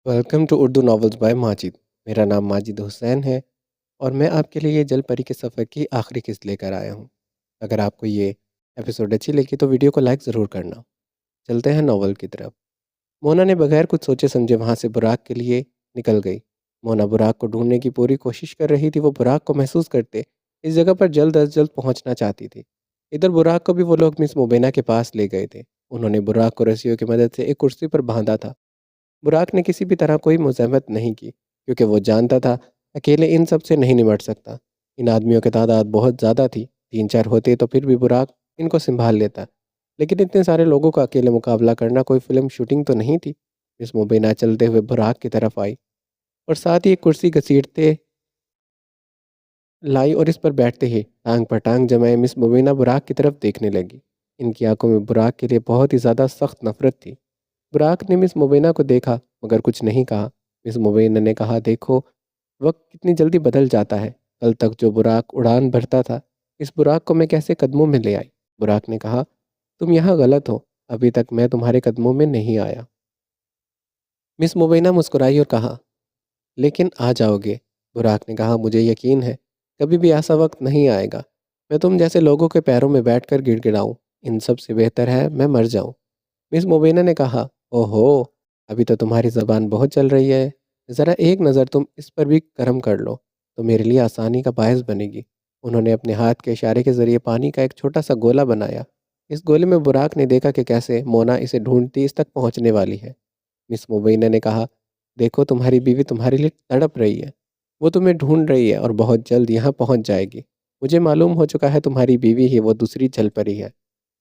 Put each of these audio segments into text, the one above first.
Welcome to Urdu novels by Majid. मेरा नाम माजिद हुसैन है और मैं आपके लिए ये जल परी के सफ़र की आखिरी किस्त लेकर आया हूँ। अगर आपको ये एपिसोड अच्छी लगी तो वीडियो को लाइक ज़रूर करना। चलते हैं नॉवल की तरफ। मोना ने बगैर कुछ सोचे समझे वहाँ से बुराक के लिए निकल गई। मोना बुराक को ढूंढने की पूरी कोशिश कर रही थी। वो बुराक को महसूस करते इस जगह पर जल्द अज जल्द पहुँचना चाहती थी। इधर बुराक को भी वो लोग मिस मुबैना के पास ले गए थे। उन्होंने बुराक को रस्सियों की मदद से एक कुर्सी पर बांधा था। बुराक ने किसी भी तरह कोई मुज़ाहमत नहीं की क्योंकि वो जानता था अकेले इन सब से नहीं निपट सकता। इन आदमियों की तादाद बहुत ज़्यादा थी। 3-4 होते तो फिर भी बुराक इनको संभाल लेता, लेकिन इतने सारे लोगों का अकेले मुकाबला करना कोई फिल्म शूटिंग तो नहीं थी। मिस मुबीना चलते हुए बुराक की तरफ आई और साथ ही एक कुर्सी घसीटते लाई और इस पर बैठते ही टांग पर टांग जमाए मिस मुबीना बुराक की तरफ देखने लगी। इनकी आंखों में बुराक के लिए बहुत ही ज़्यादा सख्त नफरत थी। बुराक ने मिस मुबीना को देखा मगर कुछ नहीं कहा। मिस मुबीना ने कहा, देखो, वक्त कितनी जल्दी बदल जाता है। कल तक जो बुराक उड़ान भरता था, इस बुराक को मैं कैसे कदमों में ले आई। बुराक ने कहा, तुम यहाँ गलत हो। अभी तक मैं तुम्हारे कदमों में नहीं आया। मिस मुबीना मुस्कुराई और कहा, लेकिन आ जाओगे। बुराक ने कहा, मुझे यकीन है कभी भी ऐसा वक्त नहीं आएगा। मैं तुम जैसे लोगों के पैरों में बैठकर गिड़गिड़ाऊं। इन सब से बेहतर है मैं मर जाऊं। मिस मुबीना ने कहा, ओहो, अभी तो तुम्हारी ज़बान बहुत चल रही है। ज़रा एक नज़र तुम इस पर भी करम कर लो तो मेरे लिए आसानी का बायस बनेगी। उन्होंने अपने हाथ के इशारे के ज़रिए पानी का एक छोटा सा गोला बनाया। इस गोले में बुराक ने देखा कि कैसे मोना इसे ढूंढती इस तक पहुंचने वाली है। मिस मुबीना ने कहा, देखो, तुम्हारी बीवी तुम्हारे लिए तड़प रही है। वो तुम्हें ढूंढ रही है और बहुत जल्द यहाँ पहुँच जाएगी। मुझे मालूम हो चुका है तुम्हारी बीवी ही वो दूसरी जल परी है।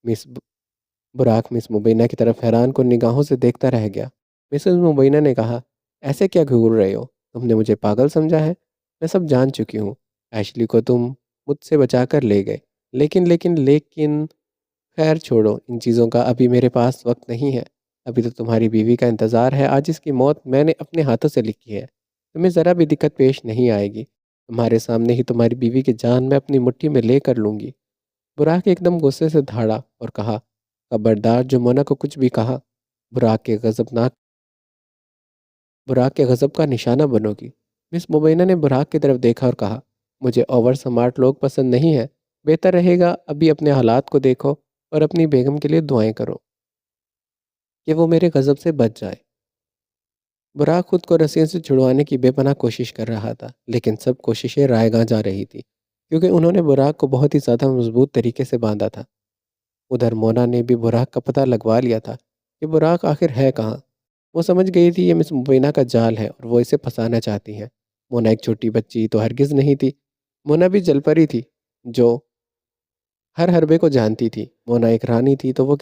मिस बुराक मिस मुबीना की तरफ हैरान को निगाहों से देखता रह गया। मिसेस मुबीना ने कहा, ऐसे क्या घूर रहे हो? तुमने मुझे पागल समझा है? मैं सब जान चुकी हूँ। एशली को तुम मुझसे बचा कर ले गए, लेकिन खैर छोड़ो इन चीज़ों का। अभी मेरे पास वक्त नहीं है। अभी तो तुम्हारी बीवी का इंतज़ार है। आज इसकी मौत मैंने अपने हाथों से लिखी है। तुम्हें ज़रा भी दिक्कत पेश नहीं आएगी। तुम्हारे सामने ही तुम्हारी बीवी की जान मैं अपनी मुट्ठी में ले कर लूँगी। बुराक एकदम गुस्से से दहाड़ा और कहा, खबरदार जो मोना को कुछ भी कहा, बुराक के गजबनाक बुराक के गजब का निशाना बनोगी। मिस मुबैना ने बुराक की तरफ देखा और कहा, मुझे ओवर स्मार्ट लोग पसंद नहीं है। बेहतर रहेगा अभी अपने हालात को देखो और अपनी बेगम के लिए दुआएं करो कि वो मेरे गजब से बच जाए। बुराक खुद को रस्सियों से छुड़वाने की बेपनाह कोशिश कर रहा था, लेकिन सब कोशिशें रायगां जा रही थी क्योंकि उन्होंने बुराक को बहुत ही ज़्यादा मजबूत तरीके से बांधा था। उधर मोना ने भी बुराक का पता लगवा लिया था कि बुराक आखिर है कहाँ। वो समझ गई थी ये मिस मुबीना का जाल है और वो इसे फंसाना चाहती है। मोना एक छोटी बच्ची तो हरगिज़ नहीं थी। मोना भी जलपरी थी जो हर हरबे को जानती थी। मोना एक रानी थी तो वो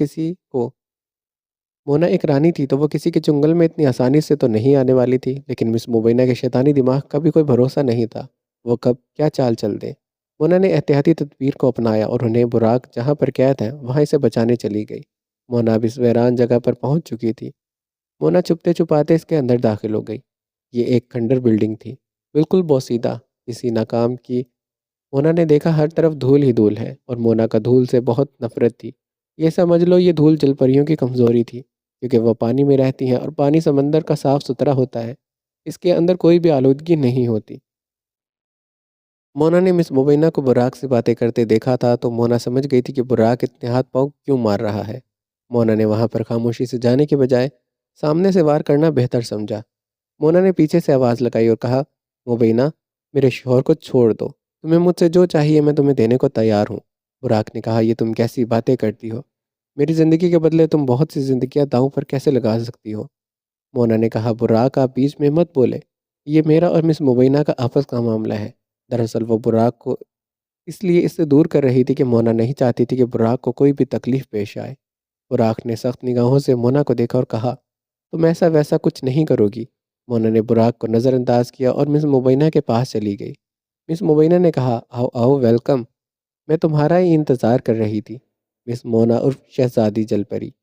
किसी के चुंगल में इतनी आसानी से तो नहीं आने वाली थी। लेकिन मिस मुबीना के शैतानी दिमाग का भी कोई भरोसा नहीं था। वो कब क्या चाल चल दे। मोना ने एहतियाती तदबीर को अपनाया और उन्हें बुराक जहाँ पर कैद है वहाँ इसे बचाने चली गई। मोना अब इस वीरान जगह पर पहुँच चुकी थी। मोना छुपते छुपाते इसके अंदर दाखिल हो गई। ये एक खंडर बिल्डिंग थी, बिल्कुल बोसीदा, किसी नाकाम की। मोना ने देखा हर तरफ धूल ही धूल है और मोना का धूल से बहुत नफरत थी। ये समझ लो ये धूल जलपरियों की कमज़ोरी थी क्योंकि वह पानी में रहती हैं और पानी समंदर का साफ सुथरा होता है। इसके अंदर कोई भी आलूदगी नहीं होती। मोना ने मिस मुबीना को बुराक से बातें करते देखा था तो मोना समझ गई थी कि बुराक इतने हाथ पाँव क्यों मार रहा है। मोना ने वहाँ पर खामोशी से जाने के बजाय सामने से वार करना बेहतर समझा। मोना ने पीछे से आवाज़ लगाई और कहा, मुबीना, मेरे शौहर को छोड़ दो। तुम्हें मुझसे जो चाहिए मैं तुम्हें देने को तैयार हूँ। बुराक ने कहा, ये तुम कैसी बातें करती हो? मेरी ज़िंदगी के बदले तुम बहुत सी ज़िंदगियाँ दांव पर कैसे लगा सकती हो? मोना ने कहा, बुराक, आप बीच में मत बोले। ये मेरा और मिस मुबीना का आपस का मामला है। दरअसल वो बुराक को इसलिए इससे दूर कर रही थी कि मोना नहीं चाहती थी कि बुराक को कोई भी तकलीफ़ पेश आए। बुराक ने सख्त निगाहों से मोना को देखा और कहा, तुम ऐसा वैसा कुछ नहीं करोगी। मोना ने बुराक को नज़रअंदाज किया और मिस मुबीना के पास चली गई। मिस मुबीना ने कहा, आओ आओ, वेलकम। मैं तुम्हारा ही इंतज़ार कर रही थी। मिस मोना उर्फ शहजादी जल परी।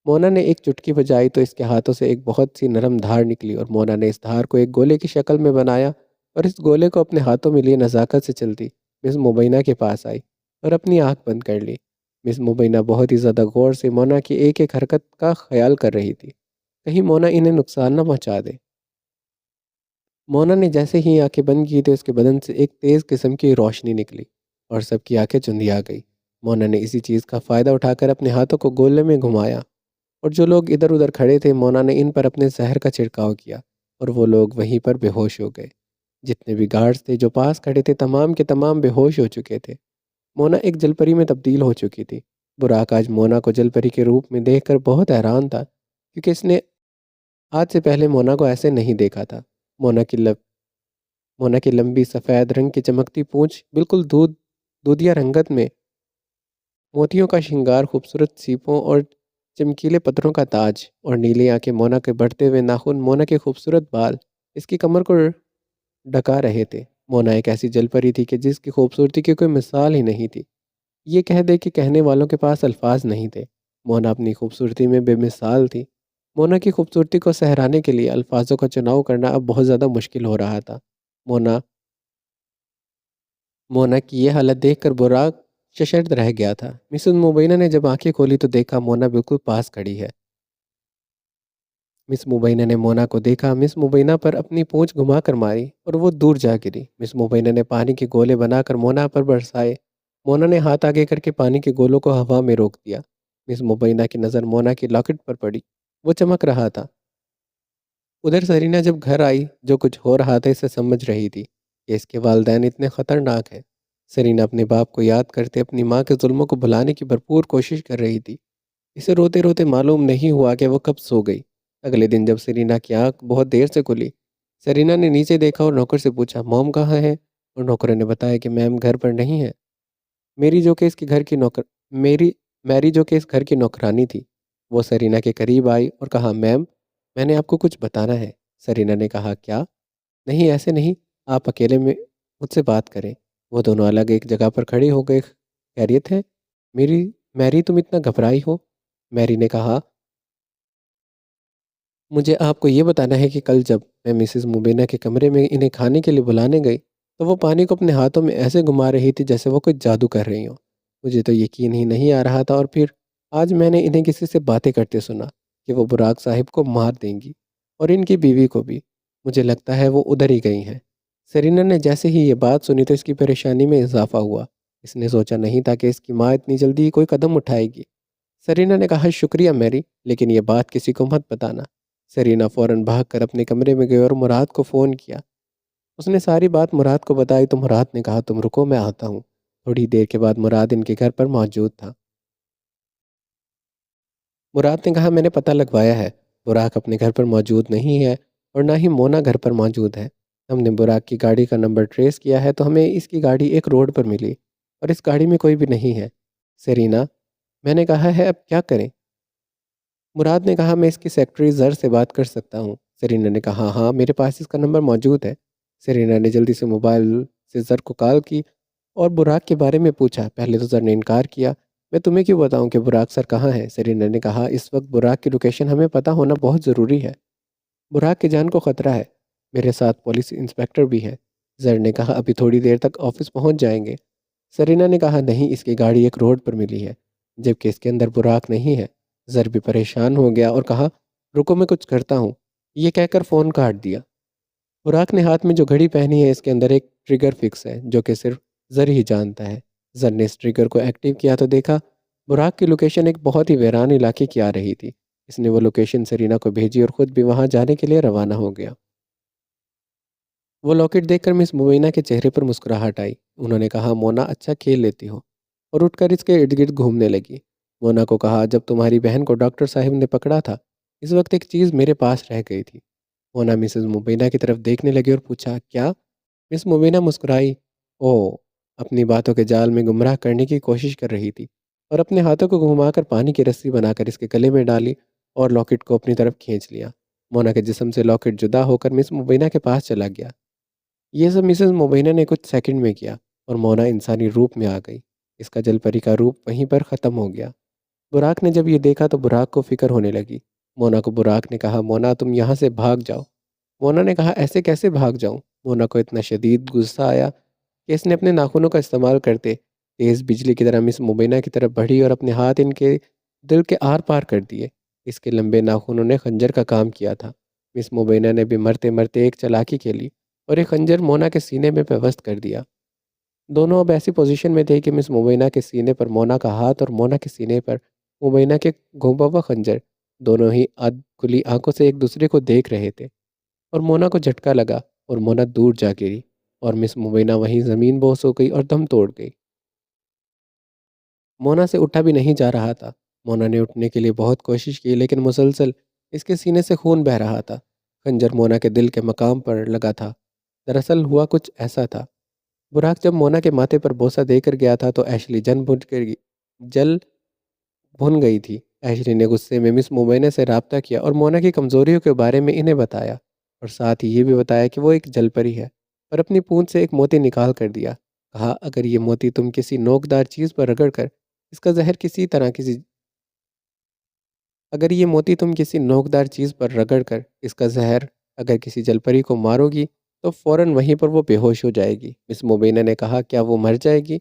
मोना ने एक चुटकी बजाई तो इसके हाथों से एक बहुत सी नरम धार निकली और मोना ने इस धार को एक गोले की शक्ल में बनाया और इस गोले को अपने हाथों में लिए नज़ाकत से चलती मिस मुबीना के पास आई और अपनी आँख बंद कर ली। मिस मुबीना बहुत ही ज़्यादा गौर से मोना की एक एक हरकत का ख्याल कर रही थी, कहीं मोना इन्हें नुकसान न पहुँचा दे। मोना ने जैसे ही आंखें बंद की तो उसके बदन से एक तेज किस्म की रोशनी निकली और सबकी आंखें चुंधिया गई। मोना ने इसी चीज़ का फ़ायदा उठाकर अपने हाथों को गोले में घुमाया और जो लोग इधर उधर खड़े थे मोना ने इन पर अपने जहर का छिड़काव किया और वो लोग वहीं पर बेहोश हो गए। जितने भी गार्ड्स थे जो पास खड़े थे तमाम के तमाम बेहोश हो चुके थे। मोना एक जलपरी में तब्दील हो चुकी थी। बुराक आज मोना को जलपरी के रूप में देखकर बहुत हैरान था क्योंकि इसने आज से पहले मोना को ऐसे नहीं देखा था। मोना की लब मोना की लंबी सफ़ेद रंग की चमकती पूंछ, बिल्कुल दूधिया रंगत में मोतियों का श्रृंगार, खूबसूरत सीपों और चमकीले पत्थरों का ताज और नीली आंखें, मोना के बढ़ते हुए नाखून, मोना के खूबसूरत बाल इसकी कमर को ढका रहे थे। मोना एक ऐसी जलपरी थी कि जिसकी खूबसूरती की कोई मिसाल ही नहीं थी। ये कह दे कि कहने वालों के पास अल्फाज नहीं थे। मोना अपनी खूबसूरती में बेमिसाल थी। मोना की खूबसूरती को सहराने के लिए अल्फाजों का चुनाव करना अब बहुत ज़्यादा मुश्किल हो रहा था। मोना मोना की ये हालत देखकर बुराक सशर्त रह गया था। मिसेस मुबैना ने जब आंखें खोली तो देखा मोना बिल्कुल पास खड़ी है। मिस मुबैना ने मोना को देखा। मिस मुबैना पर अपनी पूंछ घुमा कर मारी और वो दूर जा गिरी। मिस मुबैना ने पानी के गोले बनाकर मोना पर बरसाए। मोना ने हाथ आगे करके पानी के गोलों को हवा में रोक दिया। मिस मुबैना की नज़र मोना की लॉकेट पर पड़ी। वो चमक रहा था। उधर सरीना जब घर आई जो कुछ हो रहा था इसे समझ रही थी कि इसके वालिदैन इतने ख़तरनाक हैं। सरीना अपने बाप को याद करते अपनी माँ के जुल्मों को भुलाने की भरपूर कोशिश कर रही थी। इसे रोते रोते मालूम नहीं हुआ कि वो कब सो गई। अगले दिन जब सरीना की आंख बहुत देर से खुली, सरीना ने नीचे देखा और नौकर से पूछा, मॉम कहाँ है? और नौकर ने बताया कि मैम घर पर नहीं है। मेरी जो कि इसके घर की नौकर मेरी मैरी जो कि इस घर की नौकरानी थी, वो सरीना के करीब आई और कहा, मैम मैंने आपको कुछ बताना है। सरीना ने कहा, क्या? नहीं, ऐसे नहीं, आप अकेले में मुझसे बात करें। वो दोनों अलग एक जगह पर खड़ी हो गए। खैरियत है? मेरी मैरी, तुम इतना घबराई हो? मैरी ने कहा, मुझे आपको ये बताना है कि कल जब मैं मिसेस मुबीना के कमरे में इन्हें खाने के लिए बुलाने गई तो वो पानी को अपने हाथों में ऐसे घुमा रही थी जैसे वो कुछ जादू कर रही हो। मुझे तो यकीन ही नहीं आ रहा था और फिर आज मैंने इन्हें किसी से बातें करते सुना कि वो बुराक साहिब को मार देंगी और इनकी बीवी को भी। मुझे लगता है वो उधर ही गई हैं। सरीना ने जैसे ही ये बात सुनी तो इसकी परेशानी में इजाफा हुआ। इसने सोचा नहीं था कि इसकी माँ इतनी जल्दी कोई कदम उठाएगी। सरीना ने कहा, शुक्रिया मैरी, लेकिन ये बात किसी को मत बताना। सरीना फ़ौरन भागकर अपने कमरे में गई और मुराद को फ़ोन किया। उसने सारी बात मुराद को बताई तो मुराद ने कहा, तुम रुको, मैं आता हूँ। थोड़ी देर के बाद मुराद इनके घर पर मौजूद था। मुराद ने कहा, मैंने पता लगवाया है, बुराक अपने घर पर मौजूद नहीं है और ना ही मोना घर पर मौजूद है। हमने बुराक की गाड़ी का नंबर ट्रेस किया है तो हमें इसकी गाड़ी एक रोड पर मिली और इस गाड़ी में कोई भी नहीं है। सरीना, मैंने कहा है, अब क्या करें? मुराद ने कहा, मैं इसकी सेक्रेटरी ज़र से बात कर सकता हूँ। सरीना ने कहा, हाँ मेरे पास इसका नंबर मौजूद है। सरीना ने जल्दी से मोबाइल से ज़र को कॉल की और बुराक के बारे में पूछा। पहले तो ज़र ने इनकार किया। मैं तुम्हें क्यों बताऊं कि बुराक सर कहाँ है? सरीना ने कहा, इस वक्त बुराक की लोकेशन हमें पता होना बहुत ज़रूरी है। बुराक की जान को ख़तरा है। मेरे साथ पुलिस इंस्पेक्टर भी है। ज़र ने कहा, अभी थोड़ी देर तक ऑफिस पहुँच जाएंगे। सरीना ने कहा, नहीं, इसकी गाड़ी एक रोड पर मिली है जबकि इसके अंदर बुराक नहीं है। ज़र भी परेशान हो गया और कहा, रुको मैं कुछ करता हूँ। ये कहकर फ़ोन काट दिया। बुराक ने हाथ में जो घड़ी पहनी है इसके अंदर एक ट्रिगर फिक्स है जो कि सिर्फ ज़र ही जानता है। ज़र ने इस ट्रिगर को एक्टिव किया तो देखा बुराक की लोकेशन एक बहुत ही वीरान इलाके की आ रही थी। इसने वो लोकेशन सरीना को भेजी और ख़ुद भी वहाँ जाने के लिए रवाना हो गया। वो लॉकेट देखकर मिस मुबीना के चेहरे पर मुस्कुराहट आई। उन्होंने कहा, मोना अच्छा खेल लेती हो, और उठकर इसके इर्द गिर्द घूमने लगी। मोना को कहा, जब तुम्हारी बहन को डॉक्टर साहब ने पकड़ा था इस वक्त एक चीज़ मेरे पास रह गई थी। मोना मिसेस मुबीना की तरफ देखने लगी और पूछा, क्या? मिस मुबीना मुस्कुराई। ओह, अपनी बातों के जाल में गुमराह करने की कोशिश कर रही थी और अपने हाथों को घुमाकर पानी की रस्सी बनाकर इसके गले में डाली और लॉकेट को अपनी तरफ खींच लिया। मोना के जिस्म से लॉकेट जुदा होकर मिस मुबीना के पास चला गया। ये सब मिसेस मुबीना ने कुछ सेकंड में किया और मोना इंसानी रूप में आ गई। इसका जलपरी का रूप वहीं पर ख़त्म हो गया। बुराक ने जब ये देखा तो बुराक को फिक्र होने लगी। मोना को बुराक ने कहा, मोना तुम यहाँ से भाग जाओ। मोना ने कहा, ऐसे कैसे भाग जाऊँ? मोना को इतना शदीद गुस्सा आया कि इसने अपने नाखूनों का इस्तेमाल करते तेज़ बिजली की तरह मिस मुबीना की तरफ बढ़ी और अपने हाथ इनके दिल के आर पार कर दिए। इसके लंबे नाखूनों ने खंजर का काम किया था। मिस मुबीना ने भी मरते मरते एक चालाकी खेली और एक खंजर मोना के सीने में पेवस्त कर दिया। दोनों अब ऐसी पोजीशन में थे कि मिस मुबैना के सीने पर मोना का हाथ और मोना के सीने पर मुबैना के घुमा हुआ खंजर दोनों ही आध खुली आंखों से एक दूसरे को देख रहे थे। और मोना को झटका लगा और मोना दूर जा गिरी और मिस मुबैना वहीं ज़मीन बोस हो गई और दम तोड़ गई। मोना से उठा भी नहीं जा रहा था। मोना ने उठने के लिए बहुत कोशिश की लेकिन मुसलसल इसके सीने से खून बह रहा था। खंजर मोना के दिल के मकाम पर लगा था। दरअसल हुआ कुछ ऐसा था। बुराक जब मोना के माथे पर बोसा देकर गया था तो एशली जल भुन गई थी। एशली ने गुस्से में मिस मुबैना से रब्ता किया और मोना की कमजोरियों के बारे में इन्हें बताया और साथ ही ये भी बताया कि वो एक जलपरी है और अपनी पूंछ से एक मोती निकाल कर दिया। कहा, अगर ये मोती तुम किसी नोकदार चीज पर रगड़ कर इसका जहर किसी तरह किसी अगर ये मोती तुम किसी नोकदार चीज पर रगड़ कर इसका जहर अगर किसी जलपरी को मारोगी तो फौरन वहीं पर वो बेहोश हो जाएगी। मिस मुबैना ने कहा, क्या वो मर जाएगी?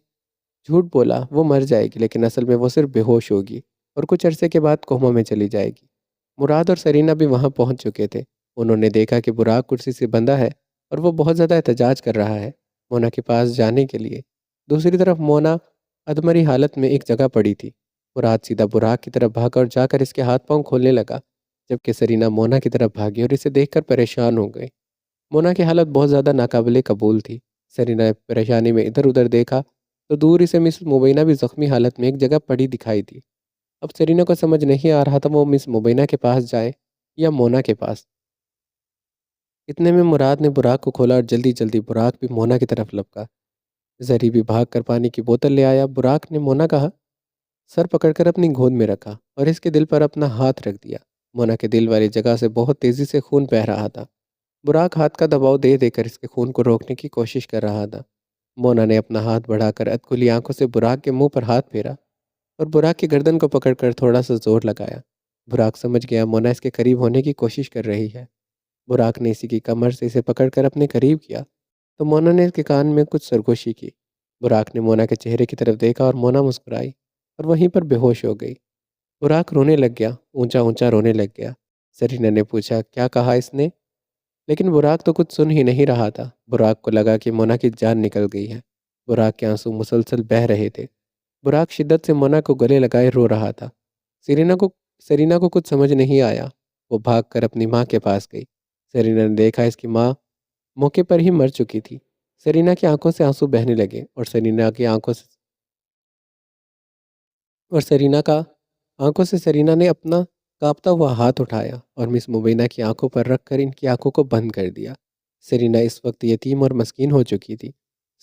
झूठ बोला, वो मर जाएगी लेकिन असल में वो सिर्फ बेहोश होगी और कुछ अरसे के बाद कोमा में चली जाएगी। मुराद और सरीना भी वहां पहुंच चुके थे। उन्होंने देखा कि बुराक कुर्सी से बंधा है और वो बहुत ज़्यादा एहतजाज कर रहा है मोना के पास जाने के लिए। दूसरी तरफ मोना अधमरी हालत में एक जगह पड़ी थी। मुराद सीधा बुराक की तरफ भागा और जाकर इसके हाथ पांव खोलने लगा, जबकि सरीना मोना की तरफ भागी और इसे देखकर परेशान हो गई। मोना की हालत बहुत ज़्यादा नाकाबिले कबूल थी। सरीना ने परेशानी में इधर उधर देखा तो दूर से मिस मुबैना भी जख्मी हालत में एक जगह पड़ी दिखाई दी। अब सरीना को समझ नहीं आ रहा था वो मिस मुबैना के पास जाए या मोना के पास। इतने में मुराद ने बुराक को खोला और जल्दी जल्दी बुराक भी मोना की तरफ लपका। जरी भी भाग कर पानी की बोतल ले आया। बुराक ने मोना का सर पकड़कर अपनी गोद में रखा और इसके दिल पर अपना हाथ रख दिया। मोना के दिल वाली जगह से बहुत तेजी से खून बह रहा था। बुराक हाथ का दबाव दे देकर इसके खून को रोकने की कोशिश कर रहा था। मोना ने अपना हाथ बढ़ाकर अधखुली आंखों से बुराक के मुंह पर हाथ फेरा और बुराक की गर्दन को पकड़कर थोड़ा सा जोर लगाया। बुराक समझ गया मोना इसके करीब होने की कोशिश कर रही है। बुराक ने इसी की कमर से इसे पकड़कर अपने करीब किया तो मोना ने इसके कान में कुछ सरगोशी की। बुराक ने मोना के चेहरे की तरफ देखा और मोना मुस्कुराई और वहीं पर बेहोश हो गई। बुराक रोने लग गया, ऊंचा ऊंचा रोने लग गया। सरीना ने पूछा, क्या कहा इसने? लेकिन बुराक तो कुछ सुन ही नहीं रहा था। बुराक को लगा कि मोना की जान निकल गई है। बुराक के आंसू मुसलसल बह रहे थे। बुराक शिद्दत से मोना को गले लगाए रो रहा था। सरीना को सरीना को कुछ समझ नहीं आया। वो भागकर अपनी माँ के पास गई। सरीना ने देखा इसकी माँ मौके पर ही मर चुकी थी। सरीना की आंखों से आंसू बहने लगे और सरीना ने अपना कांपता हुआ हाथ उठाया और मिस मुबैना की आंखों पर रखकर इनकी आंखों को बंद कर दिया। सरीना इस वक्त यतीम और मस्कीन हो चुकी थी।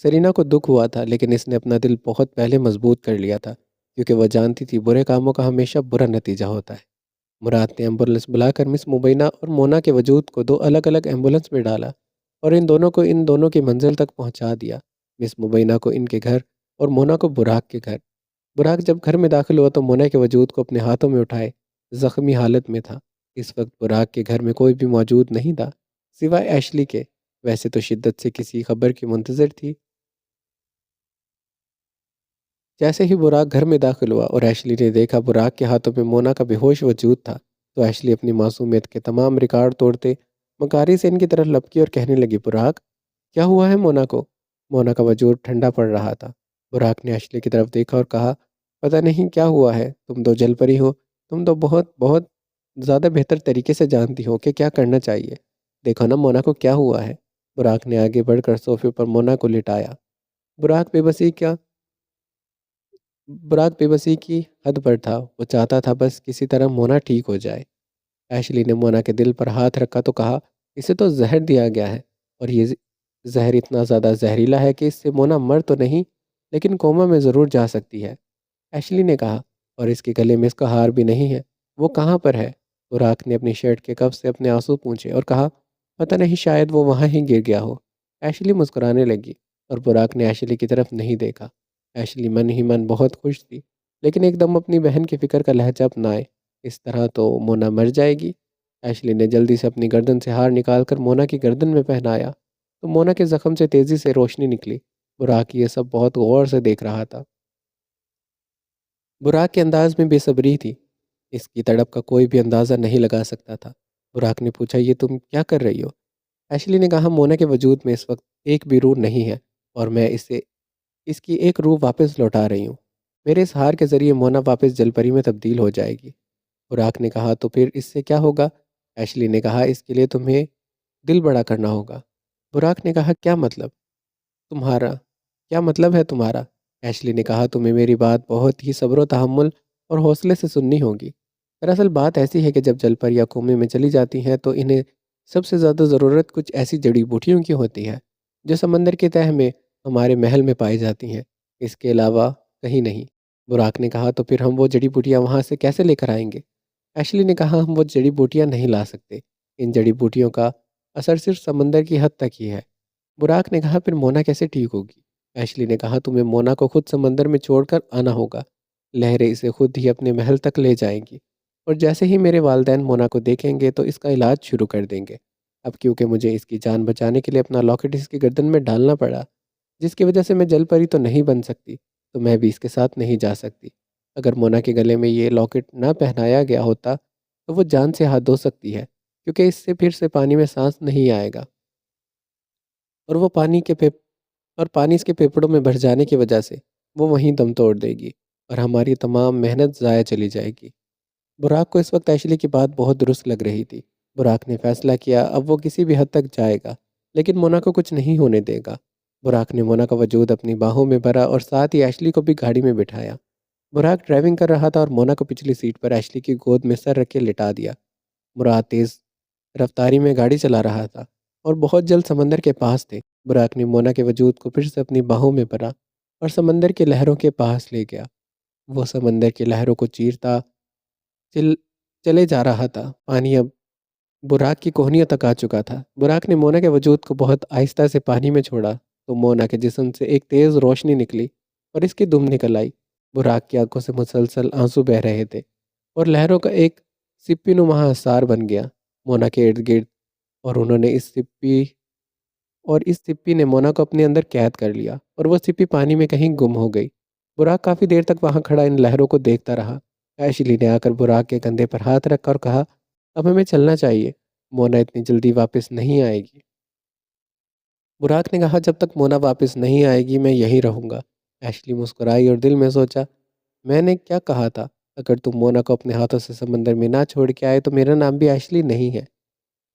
सरीना को दुख हुआ था लेकिन इसने अपना दिल बहुत पहले मजबूत कर लिया था, क्योंकि वह जानती थी बुरे कामों का हमेशा बुरा नतीजा होता है। मुराद ने एम्बुलेंस बुलाकर मिस मुबैना और मोना के वजूद को दो अलग अलग एम्बुलेंस में डाला और इन दोनों की मंजिल तक पहुंचा दिया। मिस मुबैना को इनके घर और मोना को बुराक के घर। बुराक जब घर में दाखिल हुआ तो मोना के वजूद को अपने हाथों में उठाए जख्मी हालत में था। इस वक्त बुराक के घर में कोई भी मौजूद नहीं था सिवाय एशली के। वैसे तो शिद्दत से किसी खबर की मुंतजर थी। जैसे ही बुराक घर में दाखिल हुआ और एशली ने देखा बुराक के हाथों में मोना का बेहोश वजूद था तो एशली अपनी मासूमियत के तमाम रिकॉर्ड तोड़ते मकारी से इनकी तरफ लपकी और कहने लगी, बुराक, क्या हुआ है मोना को? मोना का वजूद ठंडा पड़ रहा था। बुराक ने एशली की तरफ देखा और कहा, पता नहीं क्या हुआ है, तुम तो जल परी हो। तुम तो बहुत बहुत ज़्यादा बेहतर तरीके से जानती हो कि क्या करना चाहिए। देखो ना मोना को क्या हुआ है। बुराक ने आगे बढ़कर सोफे पर मोना को लिटाया। बुराक बेबसी क्या बुराक बेबसी की हद पर था। वो चाहता था बस किसी तरह मोना ठीक हो जाए। एशली ने मोना के दिल पर हाथ रखा तो कहा, इसे तो जहर दिया गया है और ये जहर इतना ज़्यादा जहरीला है कि इससे मोना मर तो नहीं लेकिन कोमा में ज़रूर जा सकती है। एशली ने कहा, और इसके गले में इसका हार भी नहीं है, वो कहाँ पर है? बुराक ने अपनी शर्ट के कफ से अपने आंसू पूंछे और कहा, पता नहीं, शायद वो वहाँ ही गिर गया हो। एशली मुस्कुराने लगी और बुराक ने एशली की तरफ नहीं देखा। एशली मन ही मन बहुत खुश थी लेकिन एकदम अपनी बहन की फिक्र का लहजा अपनाए। इस तरह तो मोना मर जाएगी। एशली ने जल्दी से अपनी गर्दन से हार निकालकर मोना की गर्दन में पहनाया तो मोना के जख्म से तेजी से रोशनी निकली। बुराक ये सब बहुत गौर से देख रहा था। बुराक के अंदाज में बेसब्री थी। इसकी तड़प का कोई भी अंदाज़ा नहीं लगा सकता था। बुराक ने पूछा, ये तुम क्या कर रही हो? एशली ने कहा, मोना के वजूद में इस वक्त एक भी रूह नहीं है और मैं इसे इसकी एक रूह वापस लौटा रही हूँ। मेरे इस हार के ज़रिए मोना वापस जलपरी में तब्दील हो जाएगी। बुराक ने कहा, तो फिर इससे क्या होगा? एशली ने कहा, इसके लिए तुम्हें दिल बड़ा करना होगा। बुराक ने कहा, क्या मतलब? तुम्हारा क्या मतलब है तुम्हारा? एशली ने कहा, तुम्हें मेरी बात बहुत ही सब्र तहम्मुल और हौसले से सुननी होगी। दरअसल बात ऐसी है कि जब जलपरियाँ कोमे में चली जाती हैं तो इन्हें सबसे ज़्यादा ज़रूरत कुछ ऐसी जड़ी बूटियों की होती है जो समंदर की तह में हमारे महल में पाई जाती हैं, इसके अलावा कहीं नहीं। बुराक ने कहा, तो फिर हम वो जड़ी बूटियाँ वहाँ से कैसे लेकर आएंगे? एशली ने कहा, हम वो जड़ी बूटियाँ नहीं ला सकते। इन जड़ी बूटियों का असर सिर्फ समंदर की हद तक ही है। बुराक ने कहा, फिर मोना कैसे ठीक होगी? एशली ने कहा, तुम्हें मोना को खुद समंदर में छोड़कर आना होगा। लहरें इसे खुद ही अपने महल तक ले जाएंगी और जैसे ही मेरे वालिदैन मोना को देखेंगे तो इसका इलाज शुरू कर देंगे। अब क्योंकि मुझे इसकी जान बचाने के लिए अपना लॉकेट इसकी गर्दन में डालना पड़ा, जिसकी वजह से मैं जल परी तो नहीं बन सकती, तो मैं भी इसके साथ नहीं जा सकती। अगर मोना के गले में ये लॉकेट ना पहनाया गया होता तो वो जान से हाथ धो सकती है, क्योंकि इससे फिर से पानी में सांस नहीं आएगा और वो पानी इसके फेफड़ों में भर जाने की वजह से वो वहीं दम तोड़ देगी और हमारी तमाम मेहनत ज़ाया चली जाएगी। बुराक को इस वक्त एशली की बात बहुत दुरुस्त लग रही थी। बुराक ने फैसला किया, अब वो किसी भी हद तक जाएगा लेकिन मोना को कुछ नहीं होने देगा। बुराक ने मोना का वजूद अपनी बाहों में भरा और साथ ही एशली को भी गाड़ी में बिठाया। बुराक ड्राइविंग कर रहा था और मोना को पिछली सीट पर एशली की गोद में सर रख के लिटा दिया। मुराद तेज़ रफ्तारी में गाड़ी चला रहा था और बहुत जल्द समंदर के पास थे। बुराक ने मोना के वजूद को फिर से अपनी बाहों में भरा और समंदर की लहरों के पास ले गया। वो समंदर की लहरों को चीरता चिल चले जा रहा था। पानी अब बुराक की कोहनियों तक आ चुका था। बुराक ने मोना के वजूद को बहुत आहिस्ता से पानी में छोड़ा तो मोना के जिस्म से एक तेज़ रोशनी निकली और इसकी दुम निकल आई। बुराक की आंखों से मुसलसल आंसू बह रहे थे और लहरों का एक सिप्पी नुमा हिसार बन गया मोना के इर्द गिर्द, और उन्होंने इस सिप्पी ने मोना को अपने अंदर कैद कर लिया और वो सिप्पी पानी में कहीं गुम हो गई। बुराक काफ़ी देर तक वहाँ खड़ा इन लहरों को देखता रहा। एशली ने आकर बुराक के कंधे पर हाथ रखा और कहा, अब हमें चलना चाहिए, मोना इतनी जल्दी वापस नहीं आएगी। बुराक ने कहा, जब तक मोना वापस नहीं आएगी मैं यहीं रहूँगा। एशली मुस्कुराई और दिल में सोचा, मैंने क्या कहा था? अगर तुम मोना को अपने हाथों से समंदर में ना छोड़ के आए तो मेरा नाम भी एशली नहीं है।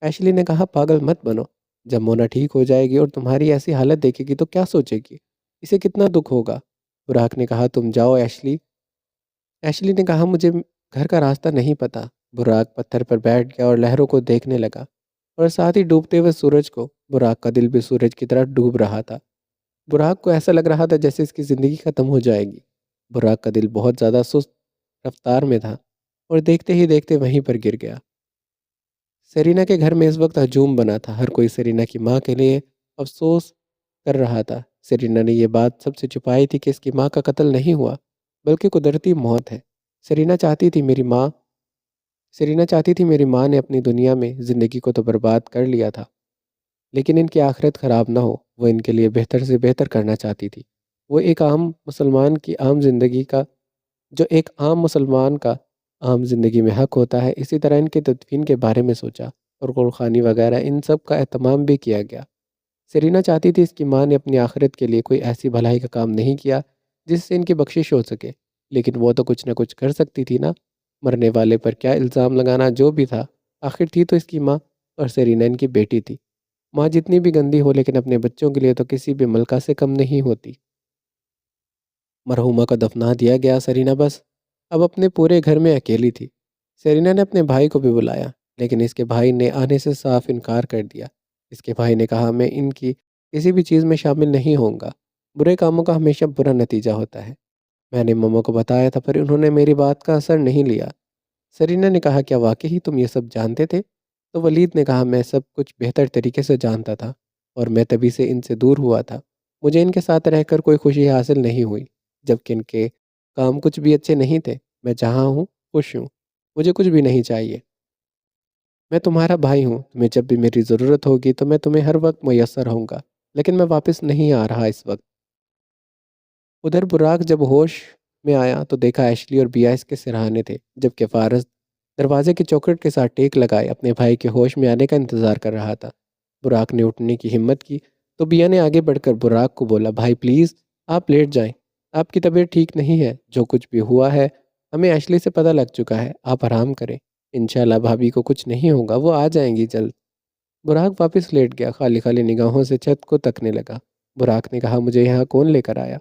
एशली ने कहा, पागल मत बनो। जब मोना ठीक हो जाएगी और तुम्हारी ऐसी हालत देखेगी तो क्या सोचेगी? इसे कितना दुख होगा। बुराक ने कहा, तुम जाओ एशली। एशली ने कहा, मुझे घर का रास्ता नहीं पता। बुराक पत्थर पर बैठ गया और लहरों को देखने लगा और साथ ही डूबते हुए सूरज को। बुराक का दिल भी सूरज की तरह डूब रहा था। बुराक को ऐसा लग रहा था जैसे इसकी ज़िंदगी ख़त्म हो जाएगी। बुराक का दिल बहुत ज़्यादा सुस्त रफ्तार में था और देखते ही देखते वहीं पर गिर गया। सेरेना के घर में इस वक्त हजूम बना था। हर कोई सेरेना की माँ के लिए अफसोस कर रहा था। सेरेना ने यह बात सबसे छुपाई थी कि इसकी माँ का कत्ल नहीं हुआ बल्कि कुदरती मौत है। सेरेना चाहती थी मेरी माँ सेरेना चाहती थी मेरी माँ ने अपनी दुनिया में ज़िंदगी को तो बर्बाद कर लिया था, लेकिन इनकी आखिरत ख़राब ना हो, वो इनके लिए बेहतर से बेहतर करना चाहती थी। वो एक आम मुसलमान की आम ज़िंदगी का जो एक आम मुसलमान का आम ज़िंदगी में हक होता है, इसी तरह इनके तदफीन के बारे में सोचा और कुर्बानी वगैरह इन सब का एहतमाम भी किया गया। सेरेना चाहती थी इसकी माँ ने अपनी आखिरत के लिए कोई ऐसी भलाई का काम नहीं किया जिससे इनकी बख्शिश हो सके, लेकिन वो तो कुछ ना कुछ कर सकती थी ना। मरने वाले पर क्या इल्ज़ाम लगाना, जो भी था आखिर थी तो इसकी माँ और सेरेना इनकी बेटी थी। माँ जितनी भी गंदी हो लेकिन अपने बच्चों के लिए तो किसी भी मलका से कम नहीं होती। मरहुमा को दफना दिया गया। सेरेना बस अब अपने पूरे घर में अकेली थी। सेरेना ने अपने भाई को भी बुलाया लेकिन इसके भाई ने आने से साफ इनकार कर दिया। इसके भाई ने कहा, मैं इनकी किसी भी चीज़ में शामिल नहीं होऊंगा। बुरे कामों का हमेशा बुरा नतीजा होता है। मैंने मम्मा को बताया था पर उन्होंने मेरी बात का असर नहीं लिया। सेरेना ने कहा, क्या वाकई ही तुम ये सब जानते थे? तो वलीद ने कहा, मैं सब कुछ बेहतर तरीके से जानता था और मैं तभी से इनसे दूर हुआ था। मुझे इनके साथ रहकर कोई खुशी हासिल नहीं हुई, जबकि इनके काम कुछ भी अच्छे नहीं थे। मैं जहाँ हूँ खुश हूँ, मुझे कुछ भी नहीं चाहिए। मैं तुम्हारा भाई हूँ, तुम्हें जब भी मेरी ज़रूरत होगी तो मैं तुम्हें हर वक्त मुयस्सर रहूँगा, लेकिन मैं वापस नहीं आ रहा इस वक्त। उधर बुराक जब होश में आया तो देखा एशली और बिया इसके सिरहाने थे, जबकि फारस दरवाजे की चौखट के साथ टेक लगाए अपने भाई के होश में आने का इंतज़ार कर रहा था। बुराक ने उठने की हिम्मत की तो बिया ने आगे बढ़कर बुराक को बोला, भाई प्लीज़ आप लेट जाएं, आपकी तबीयत ठीक नहीं है, जो कुछ भी हुआ है हमें एशली से पता लग चुका है, आप आराम करें, इंशाल्लाह भाभी को कुछ नहीं होगा, वो आ जाएंगी जल्द। बुराक वापस लेट गया, खाली खाली निगाहों से छत को तकने लगा। बुराक ने कहा, मुझे यहाँ कौन लेकर आया?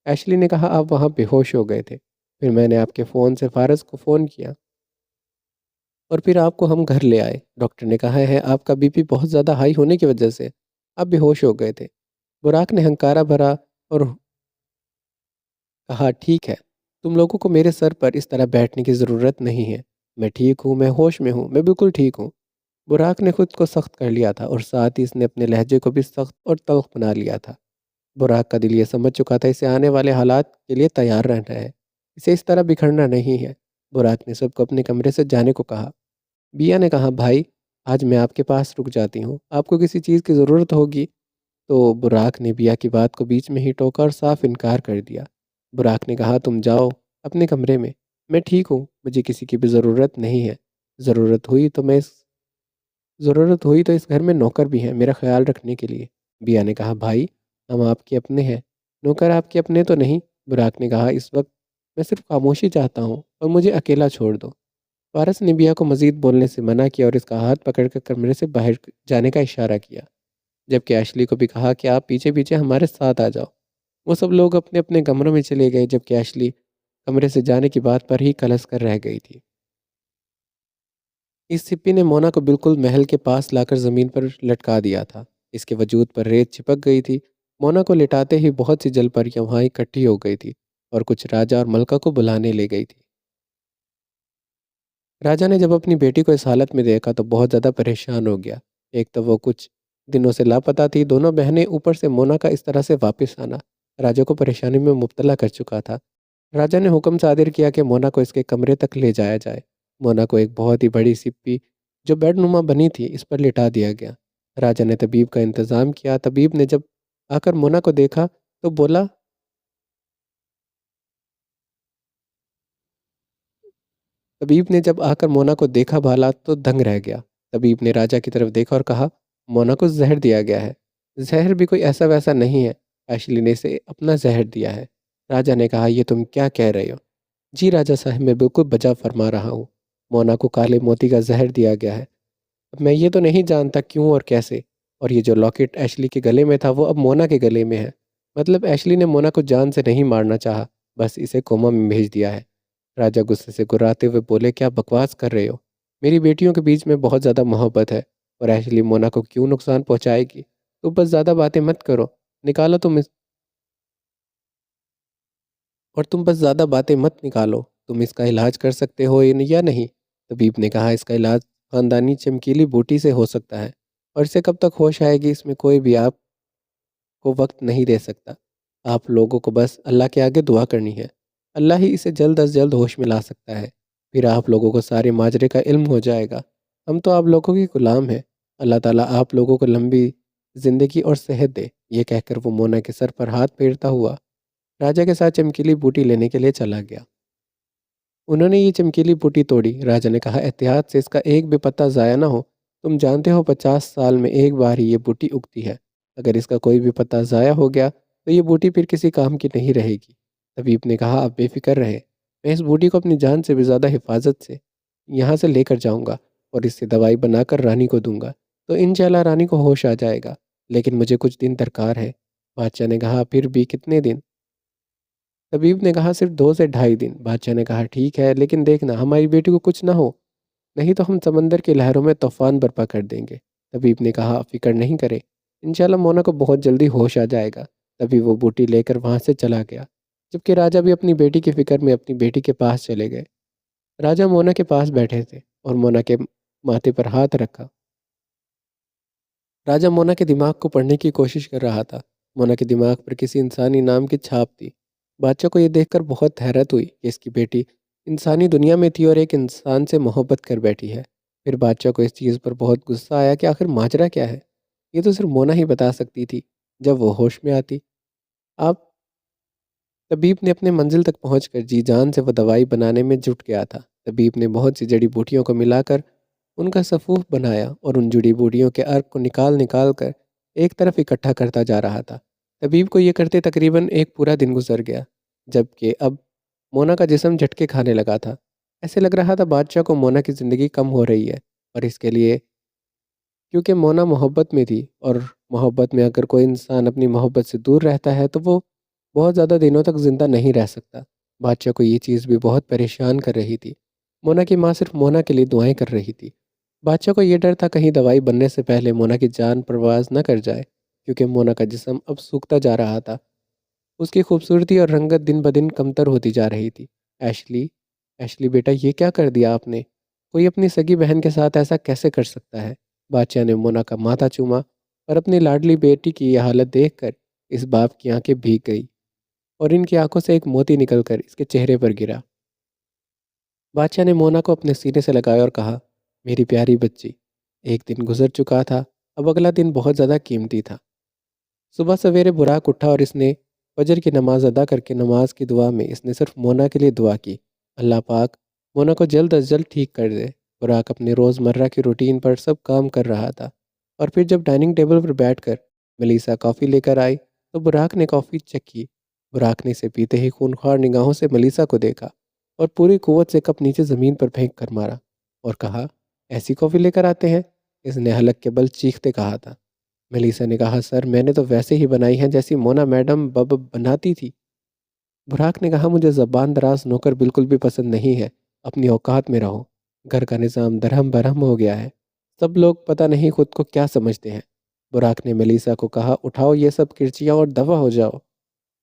एशली ने कहा, आप वहाँ बेहोश हो गए थे, फिर मैंने आपके फ़ोन से फारस को फ़ोन किया और फिर आपको हम घर ले आए। डॉक्टर ने कहा है आपका बीपी बहुत ज़्यादा हाई होने की वजह से आप बेहोश हो गए थे। बुराक ने हंकारा भरा और कहा, ठीक है, तुम लोगों को मेरे सर पर इस तरह बैठने की ज़रूरत नहीं है। मैं ठीक हूँ, मैं होश में हूँ, मैं बिल्कुल ठीक हूँ। बुराक ने खुद को सख्त कर लिया था और साथ ही इसने अपने लहजे को भी सख्त और तल्ख बना लिया था। बुराक का दिल ये समझ चुका था इसे आने वाले हालात के लिए तैयार रहना है, इसे इस तरह बिखरना नहीं है। बुराक ने सबको अपने कमरे से जाने को कहा। बिया ने कहा, भाई आज मैं आपके पास रुक जाती हूँ, आपको किसी चीज़ की ज़रूरत होगी? तो बुराक ने बिया की बात को बीच में ही टोका और साफ इनकार कर दिया। बुराक ने कहा, तुम जाओ अपने कमरे में, मैं ठीक हूँ, मुझे किसी की भी ज़रूरत नहीं है। ज़रूरत हुई तो मैं इस ज़रूरत हुई तो इस घर में नौकर भी हैं मेरा ख्याल रखने के लिए। बिया ने कहा, भाई हम आपके अपने हैं, नौकर आपके अपने तो नहीं। बुराक ने कहा, इस वक्त मैं सिर्फ खामोशी चाहता हूँ और मुझे अकेला छोड़ दो। पारस ने बिया को मजीद बोलने से मना किया और इसका हाथ पकड़कर कमरे से बाहर जाने का इशारा किया, जबकि एशली को भी कहा कि आप पीछे पीछे हमारे साथ आ जाओ। वो सब लोग अपने अपने कमरों में चले गए, जबकि एशली कमरे से जाने की बात पर ही कलस कर रह गई थी। इस सिप्पी ने मोना को बिल्कुल महल के पास लाकर ज़मीन पर लटका दिया था। इसके वजूद पर रेत चिपक गई थी। मोना को लिटाते ही बहुत सी जल परियां वहाँ इकट्ठी हो गई थी और कुछ राजा और मलका को बुलाने ले गई थी। राजा ने जब अपनी बेटी को इस हालत में देखा तो बहुत ज़्यादा परेशान हो गया। एक तो वो कुछ दिनों से लापता थी, दोनों बहनें, ऊपर से मोना का इस तरह से वापस आना राजा को परेशानी में मुब्तला कर चुका था। राजा ने हुक्म सादिर किया कि मोना को इसके कमरे तक ले जाया जाए। मोना को एक बहुत ही बड़ी सिप्पी जो बेडनुमा बनी थी इस पर लिटा दिया गया। राजा ने तबीब का इंतज़ाम किया। तबीब ने जब आकर मोना को देखा तो बोला तबीब ने जब आकर मोना को देखा भाला तो दंग रह गया। तबीब ने राजा की तरफ देखा और कहा, मोना को जहर दिया गया है। जहर भी कोई ऐसा वैसा नहीं है, एशली ने इसे अपना जहर दिया है। राजा ने कहा, ये तुम क्या कह रहे हो? जी राजा साहब, मैं बिल्कुल बजा फरमा रहा हूँ। मोना को काले मोती का जहर दिया गया है। अब मैं ये तो नहीं जानता क्यों और कैसे, और ये जो लॉकेट एशली के गले में था वो अब मोना के गले में है। मतलब एशली ने मोना को जान से नहीं मारना चाहा, बस इसे कोमा में भेज दिया है। राजा गुस्से से गुर्राते हुए बोले, क्या बकवास कर रहे हो? मेरी बेटियों के बीच में बहुत ज़्यादा मोहब्बत है और एशली मोना को क्यों नुकसान पहुंचाएगी? तो बस ज़्यादा बातें मत करो, निकालो तुम इस और तुम बस ज़्यादा बातें मत निकालो। तुम इसका इलाज कर सकते हो या नहीं? तबीब ने कहा, इसका इलाज ख़ानदानी चमकीली बूटी से हो सकता है और इसे कब तक होश आएगी इसमें कोई भी आपको वक्त नहीं दे सकता। आप लोगों को बस अल्लाह के आगे दुआ करनी है। अल्लाह ही इसे जल्द अज जल्द होश में ला सकता है। फिर आप लोगों को सारे माजरे का इल्म हो जाएगा। हम तो आप लोगों के गुलाम हैं। अल्लाह ताला आप लोगों को लंबी ज़िंदगी और सेहत दे। ये कहकर वो मोना के सर पर हाथ फेरता हुआ राजा के साथ चमकीली बूटी लेने के लिए चला गया। उन्होंने ये चमकीली बूटी तोड़ी। राजा ने कहा, एहतियात से इसका एक भी पत्ता ज़ाया ना हो। तुम जानते हो 50 साल में एक बार ही ये बूटी उगती है। अगर इसका कोई भी पत्ता ज़ाया हो गया तो ये बूटी फिर किसी काम की नहीं रहेगी। तबीब ने कहा, आप बेफिक्र रहे, मैं इस बूटी को अपनी जान से भी ज़्यादा हिफाजत से यहाँ से लेकर जाऊँगा और इससे दवाई बनाकर रानी को दूंगा, तो इंशाल्लाह रानी को होश आ जाएगा। लेकिन मुझे कुछ दिन दरकार है। बादशाह ने कहा, फिर भी कितने दिन? तबीब ने कहा, सिर्फ 2 से ढाई दिन। बादशाह ने कहा, ठीक है, लेकिन देखना हमारी बेटी को कुछ ना हो, नहीं तो हम समंदर की लहरों में तूफान बर्पा कर देंगे। तबीब ने कहा, फिक्र नहीं करे, इंशाल्लाह मोना को बहुत जल्दी होश आ जाएगा। तभी वो बूटी लेकर वहाँ से चला गया, जबकि राजा भी अपनी बेटी की फिक्र में अपनी बेटी के पास चले गए। राजा मोना के पास बैठे थे और मोना के माथे पर हाथ रखा। राजा मोना के दिमाग को पढ़ने की कोशिश कर रहा था। मोना के दिमाग पर किसी इंसानी नाम की छाप थी। बादशाह को यह देखकर बहुत हैरत हुई कि इसकी बेटी इंसानी दुनिया में थी और एक इंसान से मोहब्बत कर बैठी है। फिर बादशाह को इस चीज़ पर बहुत गुस्सा आया कि आखिर माजरा क्या है। ये तो सिर्फ मोना ही बता सकती थी जब वो होश में आती। आप तबीब ने अपने मंजिल तक पहुंचकर जी जान से वो दवाई बनाने में जुट गया था। तबीब ने बहुत सी जड़ी बूटियों को मिलाकर उनका सफ़ूफ बनाया और उन जुड़ी बूटियों के अर्क को निकाल निकाल कर एक तरफ इकट्ठा करता जा रहा था। तबीब को ये करते तकरीबन एक पूरा दिन गुजर गया, जबकि अब मोना का जिस्म झटके खाने लगा था। ऐसे लग रहा था बादशाह को मोना की ज़िंदगी कम हो रही है, और इसके लिए क्योंकि मोना मोहब्बत में थी, और मोहब्बत में अगर कोई इंसान अपनी मोहब्बत से दूर रहता है तो वो बहुत ज़्यादा दिनों तक ज़िंदा नहीं रह सकता। बादशाह को ये चीज़ भी बहुत परेशान कर रही थी। मोना की माँ सिर्फ मोना के लिए दुआएं कर रही थी। बादशाह को ये डर था कहीं दवाई बनने से पहले मोना की जान परवाज न कर जाए, क्योंकि मोना का जिस्म अब सूखता जा रहा था। उसकी खूबसूरती और रंगत दिन ब दिन कमतर होती जा रही थी। एशली, एशली बेटा, ये क्या कर दिया आपने? कोई अपनी सगी बहन के साथ ऐसा कैसे कर सकता है? बादशाह ने मोना का माथा चूमा, और अपनी लाडली बेटी की यह हालत देखकर इस बाप की आंखें भीग गई और इनकी आंखों से एक मोती निकलकर इसके चेहरे पर गिरा। बादशाह ने मोना को अपने सीने से लगाया और कहा, मेरी प्यारी बच्ची, एक दिन गुजर चुका था, अब अगला दिन बहुत ज़्यादा कीमती था। सुबह सवेरे बुराक उठा और इसने फजर की नमाज अदा करके नमाज की दुआ में इसने सिर्फ मोना के लिए दुआ की, अल्लाह पाक मोना को जल्द अज जल्द ठीक कर दे। बुराक अपने रोज़मर्रा की रूटीन पर सब काम कर रहा था, और फिर जब डाइनिंग टेबल पर बैठकर मेलिसा कॉफ़ी लेकर आई तो बुराक ने कॉफ़ी चखी। बुराक ने इसे पीते ही खूनख्वार निगाहों से मेलिसा को देखा और पूरी कुव्वत से कप नीचे ज़मीन पर फेंक कर मारा और कहा, ऐसी कॉफ़ी लेकर आते हैं? इसने हलक के बल चीखते कहा था। मेलिसा ने कहा, सर मैंने तो वैसे ही बनाई है जैसी मोना मैडम बब बनाती थी। बुराक ने कहा, मुझे ज़बान दराज नौकर बिल्कुल भी पसंद नहीं है, अपनी औकात में रहो। घर का निज़ाम दरहम बरहम हो गया है, सब लोग पता नहीं खुद को क्या समझते हैं। बुराक ने मेलिसा को कहा, उठाओ ये सब किरचियाँ और दफा हो जाओ।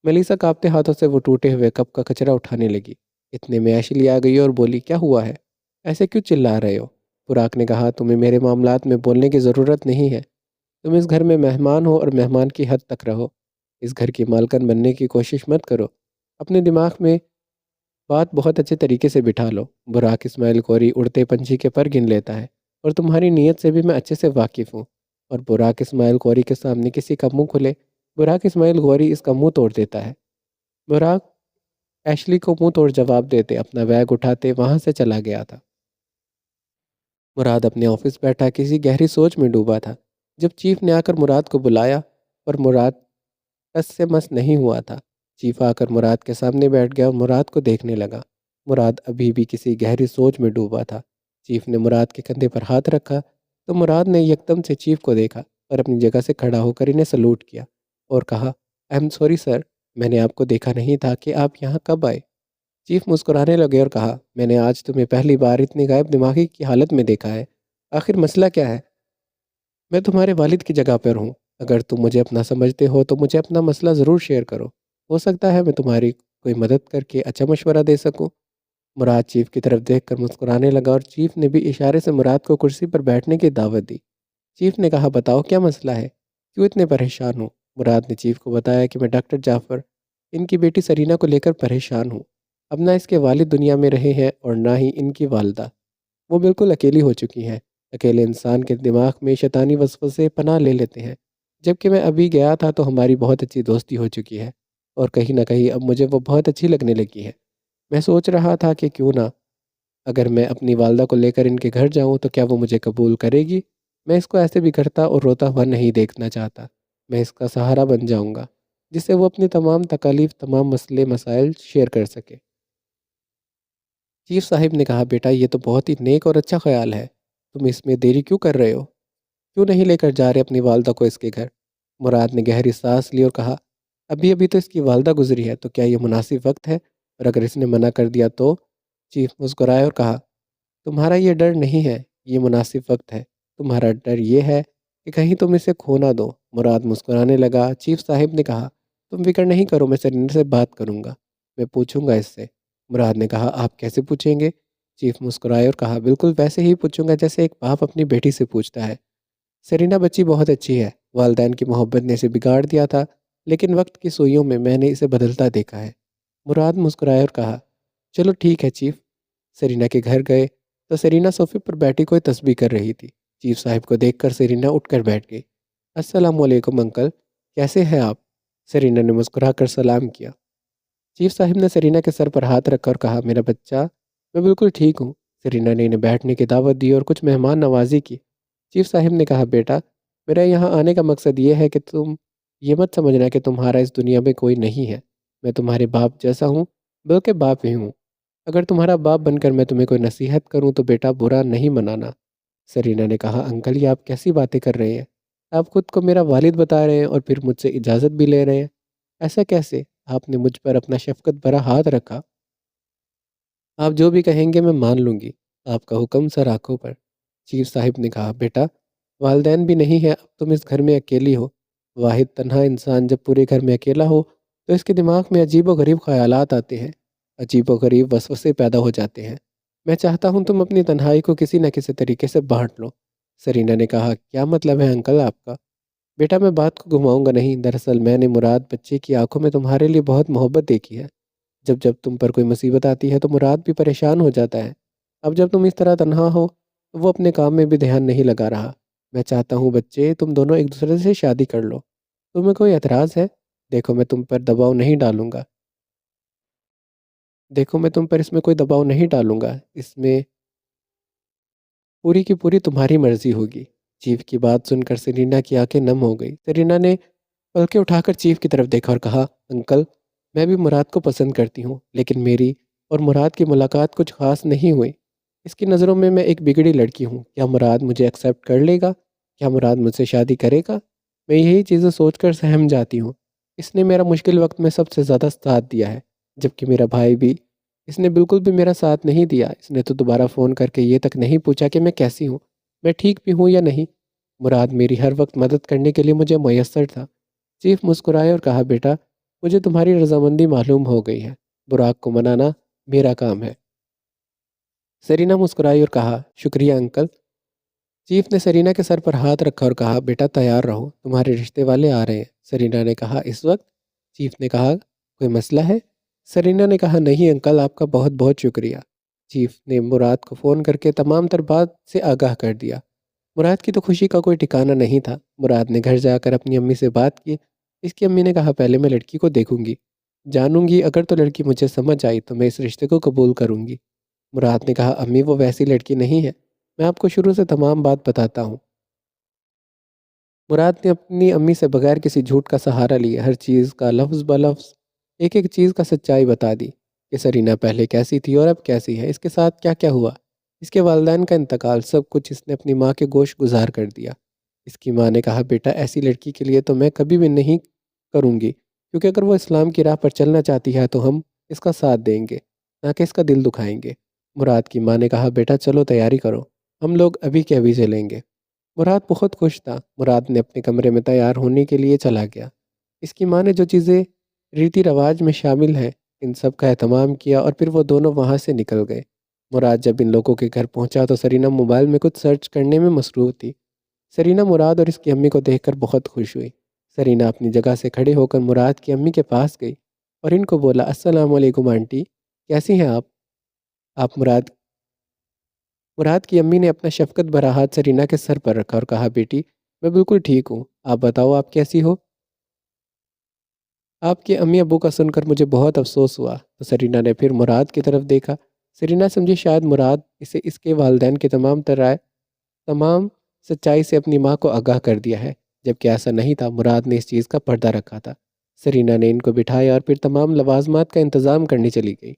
मेलिसा कांपते हाथों से वो टूटे हुए कप का कचरा उठाने लगी। इतने में एशली आ गई और बोली, क्या हुआ है, ऐसे क्यों चिल्ला रहे हो? बुराक ने कहा, तुम्हें मेरे मामलात में बोलने की ज़रूरत नहीं है। तुम इस घर में मेहमान हो और मेहमान की हद तक रहो। इस घर की मालकन बनने की कोशिश मत करो। अपने दिमाग में बात बहुत अच्छे तरीके से बिठा लो। बुराक इस्माइल गौरी उड़ते पंछी के पर गिन लेता है, और तुम्हारी नीयत से भी मैं अच्छे से वाकिफ़ हूँ। और बुराक इस्माइल गौरी के सामने किसी का मुंह खुले, बुराक इस्माइल गौरी इसका मुंह तोड़ देता है। बुराक एशली को मुंह तोड़ जवाब देते अपना बैग उठाते वहां से चला गया था। मुराद अपने ऑफिस बैठा किसी गहरी सोच में डूबा था, जब चीफ ने आकर मुराद को बुलाया, पर मुराद टस से मस नहीं हुआ था। चीफ आकर मुराद के सामने बैठ गया और मुराद को देखने लगा। मुराद अभी भी किसी गहरी सोच में डूबा था। चीफ ने मुराद के कंधे पर हाथ रखा तो मुराद ने यकदम से चीफ को देखा और अपनी जगह से खड़ा होकर इन्हें सलूट किया और कहा, आई एम सॉरी सर, मैंने आपको देखा नहीं था कि आप यहाँ कब आए। चीफ मुस्कुराने लगे और कहा, मैंने आज तुम्हें पहली बार इतनी गायब दिमागी की हालत में देखा है। आखिर मसला क्या है? मैं तुम्हारे वालिद की जगह पर हूँ। अगर तुम मुझे अपना समझते हो तो मुझे अपना मसला ज़रूर शेयर करो। हो सकता है मैं तुम्हारी कोई मदद करके अच्छा मशवरा दे सकूँ। मुराद चीफ की तरफ देखकर मुस्कुराने लगा और चीफ ने भी इशारे से मुराद को कुर्सी पर बैठने की दावत दी। चीफ ने कहा, बताओ क्या मसला है, क्यों इतने परेशान हो? मुराद ने चीफ को बताया कि मैं डॉक्टर जाफ़र, इनकी बेटी सरीना को लेकर परेशान हूँ। अब ना इसके वालिद दुनिया में रहे हैं और ना ही इनकी वालदा। वो बिल्कुल अकेली हो चुकी हैं। अकेले इंसान के दिमाग में शैतानी वसवसे पनाह ले लेते हैं। जबकि मैं अभी गया था तो हमारी बहुत अच्छी दोस्ती हो चुकी है, और कहीं ना कहीं अब मुझे वो बहुत अच्छी लगने लगी है। मैं सोच रहा था कि क्यों ना, अगर मैं अपनी वालदा को लेकर इनके घर जाऊं तो क्या वो मुझे कबूल करेगी? मैं इसको ऐसे बिखरता और रोता हुआ नहीं देखना चाहता। मैं इसका सहारा बन जाऊंगा, जिससे वो अपनी तमाम तकालीफ, तमाम मसले मसाइल शेयर कर सके। चीफ साहिब ने कहा, बेटा ये तो बहुत ही नेक और अच्छा ख्याल है। तुम इसमें देरी क्यों कर रहे हो? क्यों नहीं लेकर जा रहे अपनी वालदा को इसके घर? मुराद ने गहरी सांस ली और कहा, अभी अभी तो इसकी वालदा गुजरी है, तो क्या ये मुनासिब वक्त है? और अगर इसने मना कर दिया तो? चीफ मुस्कुराए और कहा, तुम्हारा ये डर नहीं है, ये मुनासिब वक्त है। तुम्हारा डर ये है कि कहीं तुम इसे खो ना दो। मुराद मुस्कुराने लगा। चीफ साहिब ने कहा, तुम फिक्र नहीं करो, मैं सरिंदर से बात करूंगा, मैं पूछूंगा इससे। मुराद ने कहा, आप कैसे पूछेंगे? चीफ मुस्कुराए और कहा, बिल्कुल वैसे ही पूछूंगा जैसे एक बाप अपनी बेटी से पूछता है। सरीना बच्ची बहुत अच्छी है। वालदैन की मोहब्बत ने इसे बिगाड़ दिया था, लेकिन वक्त की सुइयों में मैंने इसे बदलता देखा है। मुराद मुस्कुराए और कहा, चलो ठीक है चीफ। सरीना के घर गए तो सरीना सोफे पर बैठी कोई तस्बीह कर रही थी। चीफ साहब को देखकर सरीना उठकर बैठ गई। अस्सलाम वालेकुम अंकल, कैसे हैं आप? सरीना ने मुस्कुराकर सलाम किया। चीफ साहब ने सरीना के सर पर हाथ रखकर कहा, मेरा बच्चा, मैं बिल्कुल ठीक हूँ। सरीना ने इन्हें बैठने की दावत दी और कुछ मेहमान नवाजी की। चीफ साहब ने कहा, बेटा, मेरा यहाँ आने का मकसद ये है कि तुम ये मत समझना कि तुम्हारा इस दुनिया में कोई नहीं है। मैं तुम्हारे बाप जैसा हूँ, बल्कि बाप ही हूँ। अगर तुम्हारा बाप बनकर मैं तुम्हें कोई नसीहत करूँ तो बेटा बुरा नहीं मनाना। सरीना ने कहा, अंकल ये आप कैसी बातें कर रहे हैं? आप खुद को मेरा वालिद बता रहे हैं और फिर मुझसे इजाज़त भी ले रहे हैं। ऐसा कैसे? आपने मुझ पर अपना शफ़क़त भरा हाथ रखा। आप जो भी कहेंगे मैं मान लूँगी। आपका हुक्म सर आँखों पर। चीफ साहिब ने कहा, बेटा, वालिदैन भी नहीं है, अब तुम इस घर में अकेली हो। वाहिद तन्हा इंसान जब पूरे घर में अकेला हो तो इसके दिमाग में अजीबो-गरीब ख़यालात आते हैं, अजीबो-गरीब वसवसे पैदा हो जाते हैं। मैं चाहता हूँ तुम अपनी तन्हाई को किसी न किसी तरीके से बाँट लो। सरीना ने कहा, क्या मतलब है अंकल आपका? बेटा मैं बात को घुमाऊंगा नहीं, दरअसल मैंने मुराद बच्चे की आंखों में तुम्हारे लिए बहुत मोहब्बत देखी है। जब जब तुम पर कोई मुसीबत आती है तो मुराद भी परेशान हो जाता है। अब जब तुम इस तरह तन्हा हो तो वो अपने काम में भी ध्यान नहीं लगा रहा। मैं चाहता हूँ बच्चे तुम दोनों एक दूसरे से शादी कर लो। तुम्हें कोई एतराज़ है? देखो मैं तुम पर दबाव नहीं डालूंगा। देखो मैं तुम पर इसमें कोई दबाव नहीं डालूंगा। इसमें पूरी की पूरी तुम्हारी मर्जी होगी। चीफ की बात सुनकर सेरीना की आंखें नम हो गई। सेरीना ने पलके उठाकर चीफ की तरफ देखा और कहा, अंकल, मैं भी मुराद को पसंद करती हूँ, लेकिन मेरी और मुराद की मुलाकात कुछ खास नहीं हुई। इसकी नज़रों में मैं एक बिगड़ी लड़की हूँ। क्या मुराद मुझे एक्सेप्ट कर लेगा? क्या मुराद मुझसे शादी करेगा? मैं यही चीज़ें सोचकर सहम जाती हूँ। इसने मेरा मुश्किल वक्त में सबसे ज़्यादा साथ दिया है, जबकि मेरा भाई भी। इसने बिल्कुल भी मेरा साथ नहीं दिया। इसने तो दोबारा फ़ोन करके ये तक नहीं पूछा कि मैं कैसी हूँ, मैं ठीक भी हूँ या नहीं। मुराद मेरी हर वक्त मदद करने के लिए मुझे मैसर था। चीफ मुस्कुराए और कहा, बेटा, मुझे तुम्हारी रजामंदी मालूम हो गई है। बुराक को मनाना मेरा काम है। सरीना मुस्कुराई और कहा, शुक्रिया अंकल। चीफ ने सरीना के सर पर हाथ रखा और कहा, बेटा तैयार रहो, तुम्हारे रिश्ते वाले आ रहे हैं। सरीना ने कहा, इस वक्त? चीफ ने कहा, कोई मसला है? सरीना ने कहा, नहीं अंकल, आपका बहुत बहुत शुक्रिया। चीफ ने मुराद को फ़ोन करके तमाम तर बात से आगाह कर दिया। मुराद की तो खुशी का कोई ठिकाना नहीं था। मुराद ने घर जाकर अपनी अम्मी से बात की। इसकी अम्मी ने कहा, पहले मैं लड़की को देखूंगी, जानूंगी, अगर तो लड़की मुझे समझ आई तो मैं इस रिश्ते को कबूल करूंगी। मुराद ने कहा, अम्मी वो वैसी लड़की नहीं है, मैं आपको शुरू से तमाम बात बताता हूँ। मुराद ने अपनी अम्मी से बगैर किसी झूठ का सहारा लिए हर चीज़ का लफ्ज़ ब लफ्ज़ एक एक चीज़ का सच्चाई बता दी कि सरीना पहले कैसी थी और अब कैसी है, इसके साथ क्या क्या हुआ, इसके वालिदैन का इंतकाल, सब कुछ इसने अपनी माँ के गोश गुजार कर दिया। इसकी माँ ने कहा, बेटा ऐसी लड़की के लिए तो मैं कभी भी नहीं करूँगी, क्योंकि अगर वो इस्लाम की राह पर चलना चाहती है तो हम इसका साथ देंगे, ना कि इसका दिल दुखाएंगे। मुराद की माँ ने कहा, बेटा चलो तैयारी करो, हम लोग अभी के अभी चलेंगे। मुराद बहुत खुश था। मुराद ने अपने कमरे में तैयार होने के लिए चला गया। इसकी माँ ने जो चीज़ें रीति रिवाज में शामिल हैं, इन सब का एहतमाम किया और फिर वो दोनों वहाँ से निकल गए। मुराद जब इन लोगों के घर पहुँचा तो सरीना मोबाइल में कुछ सर्च करने में मसरूफ़ थी। सरीना मुराद और इसकी अम्मी को देखकर बहुत खुश हुई। सरीना अपनी जगह से खड़े होकर मुराद की अम्मी के पास गई और इनको बोला, अस्सलाम वालेकुम आंटी, कैसी हैं आप? आप मुराद मुराद की अम्मी ने अपना शफकत भरा हाथ सरीना के सर पर रखा और कहा, बेटी, मैं बिल्कुल ठीक हूँ, आप बताओ आप कैसी हो? आपके अम्मी अब्बू का सुनकर मुझे बहुत अफसोस हुआ। तो सरीना ने फिर मुराद की तरफ देखा। सरीना समझी शायद मुराद इसे इसके वालिदैन के तमाम सच्चाई से अपनी माँ को आगाह कर दिया है, जबकि ऐसा नहीं था। मुराद ने इस चीज़ का पर्दा रखा था। सरीना ने इनको बिठाया और फिर तमाम लवाजमात का इंतज़ाम करने चली गई।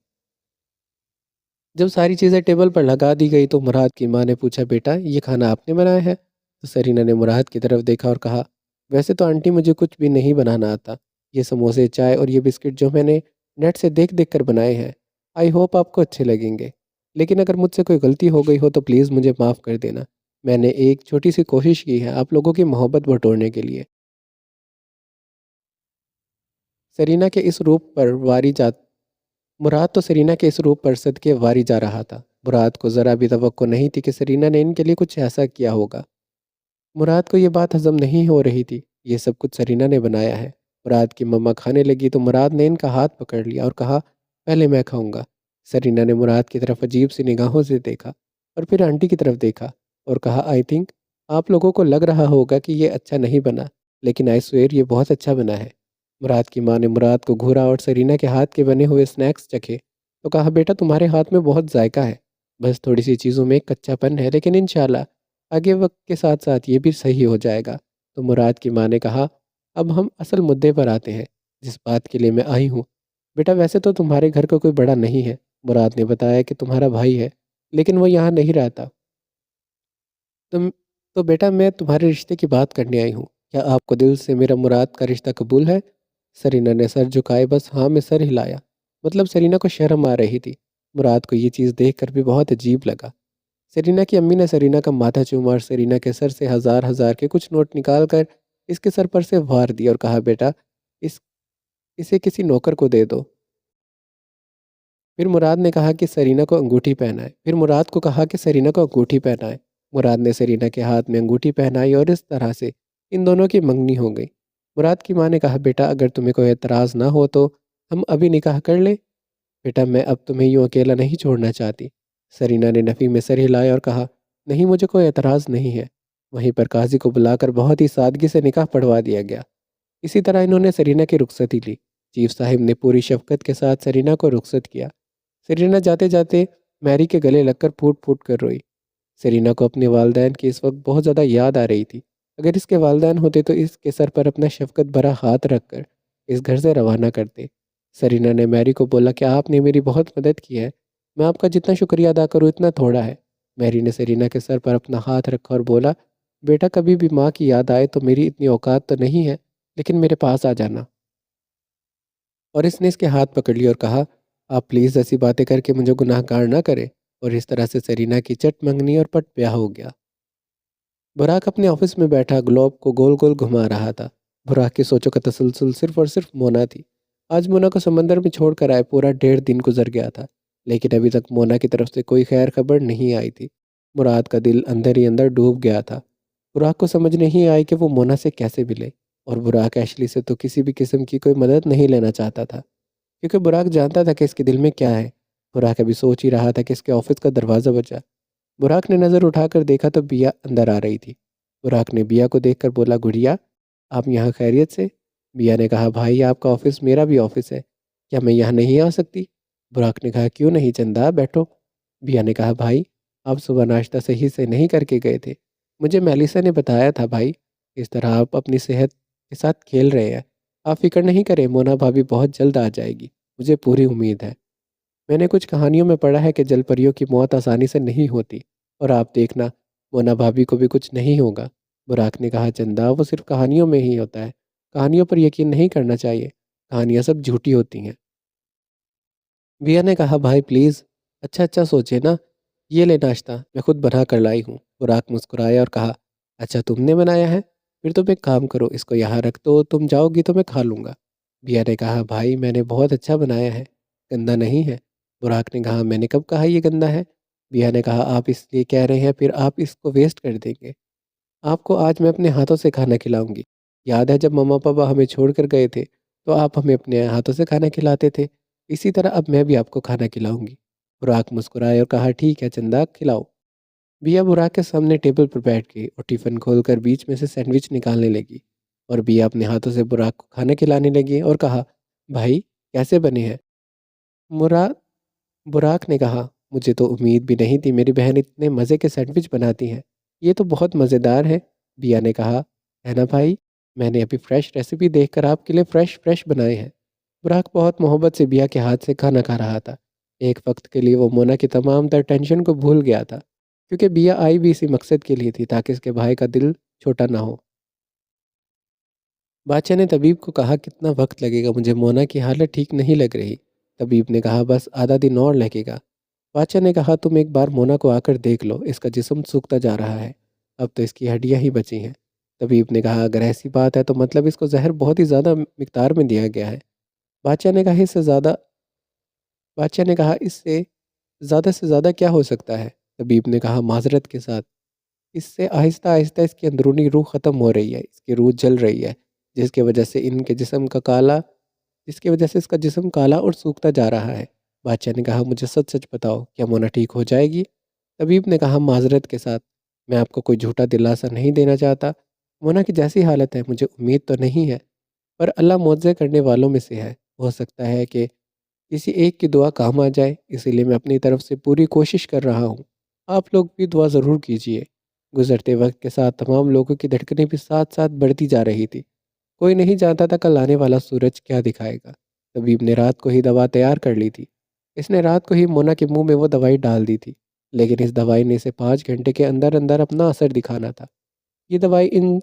जब सारी चीज़ें टेबल पर लगा दी गई तो मुराद की माँ ने पूछा, बेटा ये खाना आपने बनाया है? तो सरीना ने मुराद की तरफ देखा और कहा, वैसे तो आंटी मुझे कुछ भी नहीं बनाना आता। ये समोसे, चाय और ये बिस्किट जो मैंने नेट से देख देख कर बनाए हैं, आई होप आपको अच्छे लगेंगे। लेकिन अगर मुझसे कोई गलती हो गई हो तो प्लीज़ मुझे माफ़ कर देना। मैंने एक छोटी सी कोशिश की है आप लोगों की मोहब्बत बटोरने के लिए। सरीना के इस रूप पर वारी जा मुराद तो सरीना के इस रूप पर सदके वारी जा रहा था। मुराद को ज़रा भी तवक्को नहीं थी कि सरीना ने इनके लिए कुछ ऐसा किया होगा। मुराद को ये बात हज़म नहीं हो रही थी। ये सब कुछ सरीना ने बनाया है। मुराद की मम्मा खाने लगी तो मुराद ने इनका हाथ पकड़ लिया और कहा, पहले मैं खाऊंगा। सरीना ने मुराद की तरफ अजीब सी निगाहों से देखा और फिर आंटी की तरफ देखा और कहा, आई थिंक आप लोगों को लग रहा होगा कि ये अच्छा नहीं बना, लेकिन आई स्वेयर ये बहुत अच्छा बना है। मुराद की माँ ने मुराद को घूरा और सरीना के हाथ के बने हुए स्नैक्स चखे तो कहा, बेटा तुम्हारे हाथ में बहुत जायका है। बस थोड़ी सी चीज़ों में एक कच्चापन है, लेकिन इंशाल्लाह आगे वक्त के साथ साथ ये भी सही हो जाएगा। तो मुराद की माँ ने कहा, अब हम असल मुद्दे पर आते हैं, जिस बात के लिए मैं आई हूँ। बेटा, वैसे तो तुम्हारे घर का कोई बड़ा नहीं है। मुराद ने बताया कि तुम्हारा भाई है, लेकिन वो यहाँ नहीं रहता। तुम तो बेटा, मैं तुम्हारे रिश्ते की बात करने आई हूँ। क्या आपको दिल से मेरा मुराद का रिश्ता कबूल है? सरीना ने सर झुकाए बस हाँ में सर हिलाया। मतलब सरीना को शर्म आ रही थी। मुराद को ये चीज़ देखकर भी बहुत अजीब लगा। सरीना की अम्मी ने सरीना का माथा चूमा और सरीना के सर से हज़ार हज़ार के कुछ नोट निकाल कर इसके सर पर से वार दिए और कहा, बेटा, इस इसे किसी नौकर को दे दो। फिर मुराद ने कहा कि सरीना को अंगूठी पहनाए। फिर मुराद को कहा कि सरीना को अंगूठी पहनाए। मुराद ने सरीना के हाथ में अंगूठी पहनाई और इस तरह से इन दोनों की मंगनी हो गई। मुराद की माँ ने कहा, बेटा, अगर तुम्हें कोई एतराज़ ना हो तो हम अभी निकाह कर ले। बेटा, मैं अब तुम्हें यूँ अकेला नहीं छोड़ना चाहती। सरीना ने नफ़ी में सर हिलाया और कहा, नहीं, मुझे कोई एतराज़ नहीं है। वहीं पर काजी को बुलाकर बहुत ही सादगी से निकाह पढ़वा दिया गया। इसी तरह इन्होंने सरीना की रुखसती ली। चीफ साहब ने पूरी शफकत के साथ सरीना को रुखसत किया। सरीना जाते जाते मैरी के गले लगकर फूट फूट कर रोई। सरीना को अपने वालदैन की इस वक्त बहुत ज़्यादा याद आ रही थी। अगर इसके वालदैन होते तो इसके सर पर अपना शफकत भरा हाथ रखकर इस घर से रवाना करते। सरीना ने मैरी को बोला कि आपने मेरी बहुत मदद की है। मैं आपका जितना शुक्रिया अदा करूँ इतना थोड़ा है। मैरी ने सरीना के सर पर अपना हाथ रखा और बोला, बेटा, कभी भी माँ की याद आए तो मेरी इतनी औकात तो नहीं है, लेकिन मेरे पास आ जाना। और इसने इसके हाथ पकड़ लिया और कहा, आप प्लीज़ ऐसी बातें करके मुझे गुनाहगार ना करें। और इस तरह से सरीना की चट मंगनी और पट ब्याह हो गया। बुराक अपने ऑफिस में बैठा ग्लोब को गोल गोल घुमा रहा था। बुराक की सोचों का तसलसल सिर्फ और सिर्फ मोना थी। आज मोना को समंदर में छोड़कर आए पूरा 1.5 दिन गुजर गया था, लेकिन अभी तक मोना की तरफ से कोई खैर खबर नहीं आई थी। मुराद का दिल अंदर ही अंदर डूब गया था। बुराक को समझ नहीं आई कि वो मोना से कैसे मिले। और बुराक एशली से तो किसी भी किस्म की कोई मदद नहीं लेना चाहता था, क्योंकि बुराक जानता था कि इसके दिल में क्या है। बुराक अभी सोच ही रहा था कि इसके ऑफिस का दरवाज़ा बजा। बुराक ने नज़र उठाकर देखा तो बिया अंदर आ रही थी। बुराक ने बिया को देखकर बोला, गुड़िया, आप यहाँ खैरियत से? बिया ने कहा, भाई, आपका ऑफिस मेरा भी ऑफिस है, क्या मैं यहाँ नहीं आ सकती? बुराक ने कहा, क्यों नहीं चंदा, बैठो। बिया ने कहा, भाई, आप सुबह नाश्ता सही से नहीं करके गए थे। मुझे मेलिसा ने बताया था भाई। इस तरह आप अपनी सेहत के साथ खेल रहे हैं। आप फिक्र नहीं करें, मोना भाभी बहुत जल्द आ जाएगी, मुझे पूरी उम्मीद है। मैंने कुछ कहानियों में पढ़ा है कि जलपरियों की मौत आसानी से नहीं होती, और आप देखना, मोना भाभी को भी कुछ नहीं होगा। बुराक ने कहा, चंदा, वो सिर्फ कहानियों में ही होता है। कहानियों पर यकीन नहीं करना चाहिए। कहानियाँ सब झूठी होती हैं। बिया ने कहा, भाई प्लीज़, अच्छा अच्छा सोचे ना। ये ले नाश्ता, मैं खुद बना कर लाई हूँ। बुराक मुस्कुराया और कहा, अच्छा, तुमने बनाया है? फिर तुम एक काम करो, इसको यहाँ रख दो, तुम जाओगी तो मैं खा लूँगा। बिया ने कहा, भाई, मैंने बहुत अच्छा बनाया है, गंदा नहीं है। बुराक ने कहा, मैंने कब कहा ये गंदा है? बिया ने कहा, आप इसलिए कह रहे हैं, फिर आप इसको वेस्ट कर देंगे। आपको आज मैं अपने हाथों से खाना खिलाऊंगी। याद है जब मम्मा पापा हमें छोड़ कर गए थे, तो आप हमें अपने हाथों से खाना खिलाते थे। इसी तरह अब मैं भी आपको खाना खिलाऊंगी। बुराक मुस्कुराए और कहा, ठीक है चंदा, खिलाओ। बिया बुराक के सामने टेबल पर बैठ गई और टिफ़िन खोलकर बीच में से सैंडविच निकालने लगी। और बिया अपने हाथों से बुराक को खाना खिलाने लगी और कहा, भाई, कैसे बने हैं? मुराद बुराक ने कहा, मुझे तो उम्मीद भी नहीं थी मेरी बहन इतने मज़े के सैंडविच बनाती हैं। ये तो बहुत मज़ेदार है। बिया ने कहा, है ना भाई, मैंने अभी फ्रेश रेसिपी देखकर आपके लिए फ्रेश फ्रेश बनाए हैं। बुराक बहुत मोहब्बत से बिया के हाथ से खाना खा रहा था। एक वक्त के लिए वो मोना की तमाम तर टेंशन को भूल गया था, क्योंकि बिया आई भी इसी मकसद के लिए थी, ताकि उसके भाई का दिल छोटा ना हो। बादशाह ने तबीब को कहा, कितना वक्त लगेगा, मुझे मोना की हालत ठीक नहीं लग रही। तबीब ने कहा, बस आधा दिन और लगेगा। बादशाह ने कहा, तुम एक बार मोना को आकर देख लो, इसका जिस्म सूखता जा रहा है, अब तो इसकी हड्डियां ही बची हैं। तबीब ने कहा, अगर ऐसी बात है तो मतलब इसको जहर बहुत ही ज़्यादा मिकदार में दिया गया है। बादशाह ने कहा, इससे ज़्यादा बादशाह ने कहा, इससे ज़्यादा से ज़्यादा क्या हो सकता है? तबीब ने कहा, माजरत के साथ, इससे आहिस्ता आहिस्ता इसकी अंदरूनी रूह ख़त्म हो रही है, इसकी रूह जल रही है, जिसकी वजह से इनके जिस्म का काला जिसकी वजह से इसका जिस्म काला और सूखता जा रहा है। बादशाह ने कहा, मुझे सच सच बताओ, क्या मोना ठीक हो जाएगी? तबीब ने कहा, माजरत के साथ, मैं आपको कोई झूठा दिलासा नहीं देना चाहता। मोना की जैसी हालत है मुझे उम्मीद तो नहीं है, पर अल्लाह मुआवजे करने वालों में से है। हो सकता है कि किसी एक की दुआ काम आ जाए, इसीलिए मैं अपनी तरफ से पूरी कोशिश कर रहा हूँ। आप लोग भी दुआ ज़रूर कीजिए। गुजरते वक्त के साथ तमाम लोगों की धड़कनें भी साथ साथ बढ़ती जा रही थी। कोई नहीं जानता था कल आने वाला सूरज क्या दिखाएगा। तबीब ने रात को ही दवा तैयार कर ली थी। इसने रात को ही मोना के मुंह में वो दवाई डाल दी थी। लेकिन इस दवाई ने इसे 5 घंटे के अंदर अंदर अपना असर दिखाना था। ये दवाई इन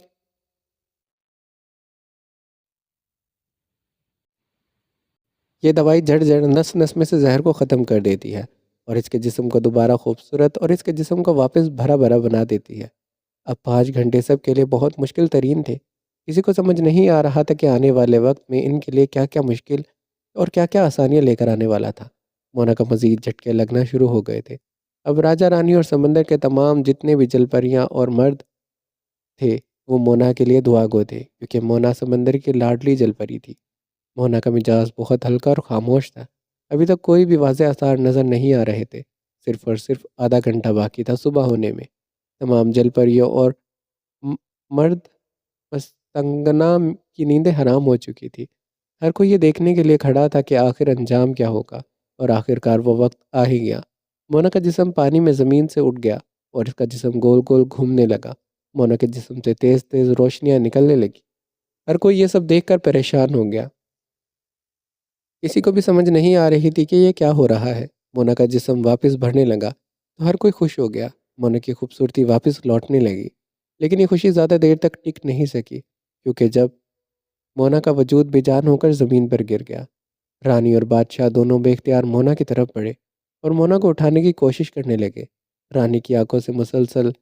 ये दवाई जड़ जड़ नस नस में से जहर को ख़त्म कर देती है और इसके जिस्म को दोबारा खूबसूरत और इसके जिस्म को वापस भरा भरा बना देती है। अब 5 घंटे सबके लिए बहुत मुश्किल तरीन थे। किसी को समझ नहीं आ रहा था कि आने वाले वक्त में इनके लिए क्या क्या मुश्किल और क्या क्या आसानियाँ लेकर आने वाला था। मोना का मजीद झटके लगना शुरू हो गए थे। अब राजा रानी और समंदर के तमाम जितने भी जलपरियाँ और मर्द थे, वो मोना के लिए दुआगो थे, क्योंकि मोना समंदर की लाडली जलपरी थी। मोना का मिजाज बहुत हल्का और खामोश था। अभी तक कोई भी वाज़ेह आसार नज़र नहीं आ रहे थे। सिर्फ और सिर्फ आधा घंटा बाकी था सुबह होने में। तमाम जलपरियों और म- मर्द पस्तंगना की नींदें हराम हो चुकी थी। हर कोई ये देखने के लिए खड़ा था कि आखिर अंजाम क्या होगा। और आखिरकार वो वक्त आ ही गया। मोना का जिस्म पानी में ज़मीन से उठ गया और इसका जिस्म गोल गोल घूमने लगा। मोना के जिस्म से तेज़ तेज़ रोशनियां निकलने लगी। हर कोई ये सब देखकर परेशान हो गया। किसी को भी समझ नहीं आ रही थी कि ये क्या हो रहा है। मोना का जिस्म वापस बढ़ने लगा तो हर कोई खुश हो गया। मोना की खूबसूरती वापस लौटने लगी। लेकिन ये खुशी ज़्यादा देर तक टिक नहीं सकी, क्योंकि जब मोना का वजूद बेजान होकर ज़मीन पर गिर गया। रानी और बादशाह दोनों बेख्तियार मोना की तरफ बढ़े और मोना को उठाने की कोशिश करने लगे। रानी की आंखों से मुसलसल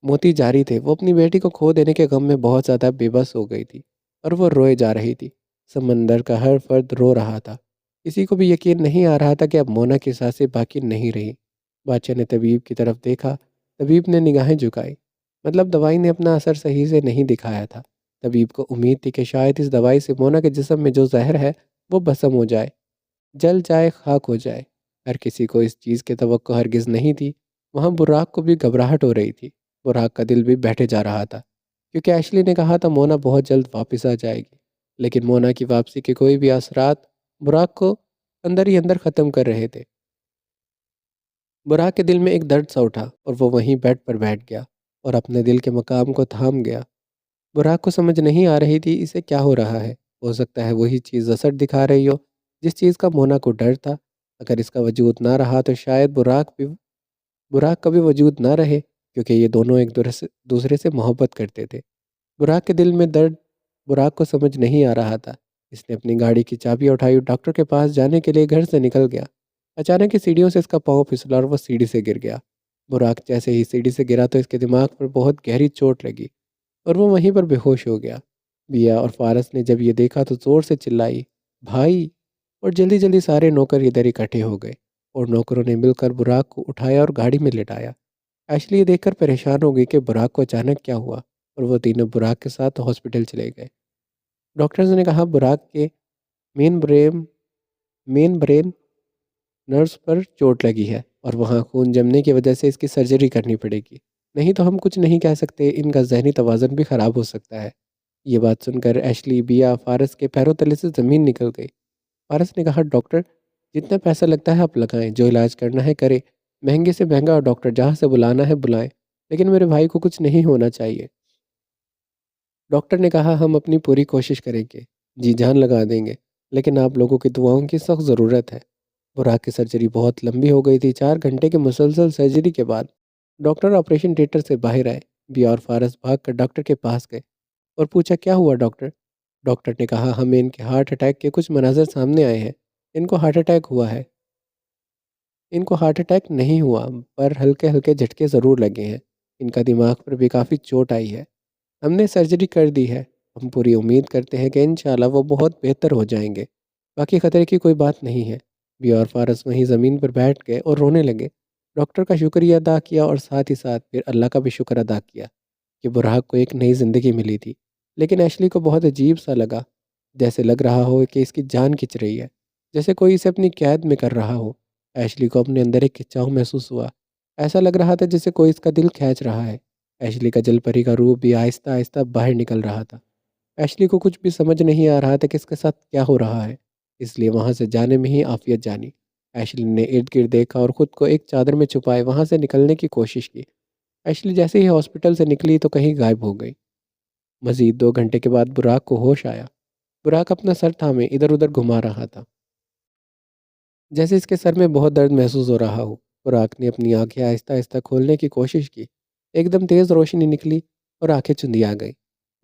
मोती जारी थे। वो अपनी बेटी को खो देने के गम में बहुत ज़्यादा बेबस हो गई थी और वो रोए जा रही थी। समंदर का हर फर्द रो रहा था। किसी को भी यकीन नहीं आ रहा था कि अब मोना की सांसें बाकी नहीं रही। बादशाह ने तबीब की तरफ देखा। तबीब ने निगाहें झुकाई। मतलब दवाई ने अपना असर सही से नहीं दिखाया था। तबीब को उम्मीद थी कि शायद इस दवाई से मोना के जिस्म में जो जहर है वो भस्म हो जाए, जल जाए, खाक हो जाए। हर किसी को इस चीज़ की तवक्को हरगिज़ नहीं थी। वहाँ बुराक को भी घबराहट हो रही थी। बुराक का दिल भी बैठे जा रहा था, क्योंकि एशली ने कहा था मोना बहुत जल्द वापस आ जाएगी। लेकिन मोना की वापसी के कोई भी असरात बुराक को अंदर ही अंदर ख़त्म कर रहे थे। बुराक के दिल में एक दर्द सा उठा और वो वहीं बेड पर बैठ गया और अपने दिल के मकाम को थाम गया। बुराक को समझ नहीं आ रही थी इसे क्या हो रहा है। हो सकता है वही चीज़ असर दिखा रही हो जिस चीज़ का मोना को डर था। अगर इसका वजूद ना रहा तो शायद बुराक का भी वजूद ना रहे, क्योंकि ये दोनों एक दूसरे से मोहब्बत करते थे। बुराक के दिल में दर्द बुराक को समझ नहीं आ रहा था। इसने अपनी गाड़ी की चाबी उठाई और डॉक्टर के पास जाने के लिए घर से निकल गया। अचानक ही सीढ़ियों से इसका पाँव फिसला और वो सीढ़ी से गिर गया। बुराक जैसे ही सीढ़ी से गिरा तो इसके दिमाग पर बहुत गहरी चोट लगी और वो वहीं पर बेहोश हो गया। बिया और फारस ने जब ये देखा तो ज़ोर से चिल्लाई, भाई! और जल्दी जल्दी सारे नौकर इधर इकट्ठे हो गए और नौकरों ने मिलकर बुराक को उठाया और गाड़ी में लेटाया। एशली ये देखकर परेशान हो गई कि बुराक को अचानक क्या हुआ और वो तीनों बुराक के साथ हॉस्पिटल चले गए। डॉक्टर्स ने कहा बुराक के main brain main brain nerves पर चोट लगी है और वहाँ खून जमने की वजह से इसकी सर्जरी करनी पड़ेगी। नहीं तो हम कुछ नहीं कह सकते, इनका जहनी तवाज़ुन भी ख़राब हो सकता है। ये बात सुनकर एशली, बिया, फारस के पैरों तले से ज़मीन निकल गई। फारस ने कहा, डॉक्टर, जितना पैसा लगता है आप लगाएं, जो इलाज करना है करें। महंगे से महंगा डॉक्टर जहाँ से बुलाना है बुलाएं, लेकिन मेरे भाई को कुछ नहीं होना चाहिए। डॉक्टर ने कहा, हम अपनी पूरी कोशिश करेंगे, जी जान लगा देंगे, लेकिन आप लोगों की दुआओं की सख्त ज़रूरत है। बुराक की सर्जरी बहुत लंबी हो गई थी। 4 घंटे की मुसलसल सर्जरी के बाद डॉक्टर ऑपरेशन थिएटर से बाहर आए। बिया और फारस भाग कर डॉक्टर के पास गए और पूछा, क्या हुआ डॉक्टर? डॉक्टर ने कहा, हमें इनके हार्ट अटैक के कुछ मनाजर सामने आए हैं। इनको हार्ट अटैक हुआ है। इनको हार्ट अटैक नहीं हुआ, पर हल्के हल्के झटके ज़रूर लगे हैं। इनका दिमाग पर भी काफ़ी चोट आई है। हमने सर्जरी कर दी है। हम पूरी उम्मीद करते हैं कि इंशाल्लाह वो बहुत बेहतर हो जाएंगे। बाकी ख़तरे की कोई बात नहीं है। बिया और फारस वहीं ज़मीन पर बैठ गए और रोने लगे। डॉक्टर का शुक्रिया अदा किया और साथ ही साथ फिर अल्लाह का भी शुक्र अदा किया कि बुराक को एक नई ज़िंदगी मिली थी। लेकिन एशली को बहुत अजीब सा लगा। जैसे लग रहा हो कि इसकी जान खिंच रही है, जैसे कोई इसे अपनी कैद में कर रहा हो। एशली को अपने अंदर एक खिंचाव महसूस हुआ। ऐसा लग रहा था जैसे कोई इसका दिल खींच रहा है। एशली का जलपरी का रूप भी आहिस्ता आहिस्ता बाहर निकल रहा था। एशली को कुछ भी समझ नहीं आ रहा था कि इसके साथ क्या हो रहा है। इसलिए वहाँ से जाने में ही आफियत जानी। एशली ने इर्द गिर्द देखा और ख़ुद को एक चादर में छुपाए वहाँ से निकलने की कोशिश की। एशली जैसे ही हॉस्पिटल से निकली तो कहीं गायब हो गई। मज़ीद 2 घंटे के बाद बुराक को होश आया। बुराक अपना सर थामे इधर उधर घुमा रहा था, जैसे इसके सर में बहुत दर्द महसूस हो रहा हो। बुराक ने अपनी आंखें आहिस्ता आहिस्ता खोलने की कोशिश की। एकदम तेज़ रोशनी निकली और आंखें चुंधिया गई।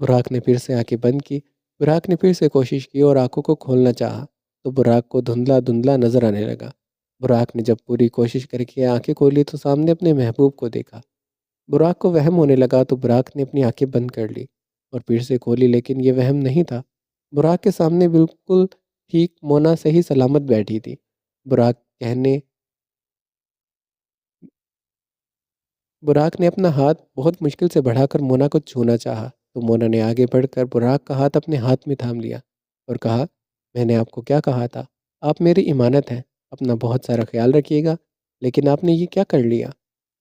बुराक ने फिर से आंखें बंद की। बुराक ने फिर से कोशिश की और आंखों को खोलना चाहा तो बुराक को धुंधला धुंधला नजर आने लगा। बुराक ने जब पूरी कोशिश करके आंखें खोली तो सामने अपने महबूब को देखा। बुराक को वहम होने लगा तो बुराक ने अपनी आंखें बंद कर ली और फिर से खोली, लेकिन ये वहम नहीं था। बुराक के सामने बिल्कुल ठीक मोना सही सलामत बैठी थी। बुराक कहने बुराक ने अपना हाथ बहुत मुश्किल से बढ़ाकर मोना को छूना चाहा तो मोना ने आगे बढ़कर बुराक का हाथ अपने हाथ में थाम लिया और कहा, मैंने आपको क्या कहा था? आप मेरी इमानत हैं, अपना बहुत सारा ख्याल रखिएगा। लेकिन आपने ये क्या कर लिया?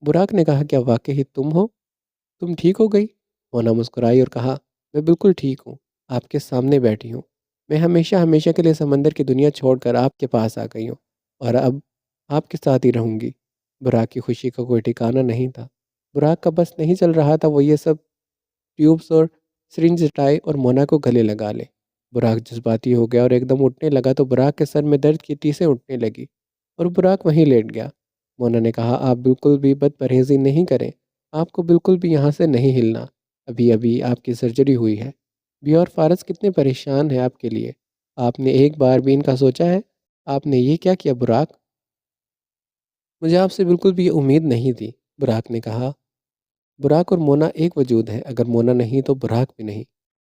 बुराक ने कहा, क्या वाकई ही तुम हो? तुम ठीक हो गई? मोना मुस्कुराई और कहा, मैं बिल्कुल ठीक हूँ, आपके सामने बैठी हूँ। मैं हमेशा हमेशा के लिए समंदर की दुनिया छोड़कर आपके पास आ गई हूँ और अब आपके साथ ही रहूँगी। बुराक की खुशी का कोई ठिकाना नहीं था। बुराक का बस नहीं चल रहा था वो ये सब ट्यूब्स और सिरिंज हटाए और मोना को गले लगा ले। बुराक जज्बाती हो गया और एकदम उठने लगा तो बुराक के सर में दर्द की टीसें उठने लगी और बुराक वहीं लेट गया। मोना ने कहा, आप बिल्कुल भी बदपरहेजी नहीं करें, आपको बिल्कुल भी यहाँ से नहीं हिलना। अभी अभी आपकी सर्जरी हुई है। भी और फारस कितने परेशान है आपके लिए। आपने एक बार भी इनका सोचा है? आपने ये क्या किया बुराक? मुझे आपसे बिल्कुल भी ये उम्मीद नहीं थी, बुराक ने कहा। बुराक और मोना एक वजूद है, अगर मोना नहीं तो बुराक भी नहीं।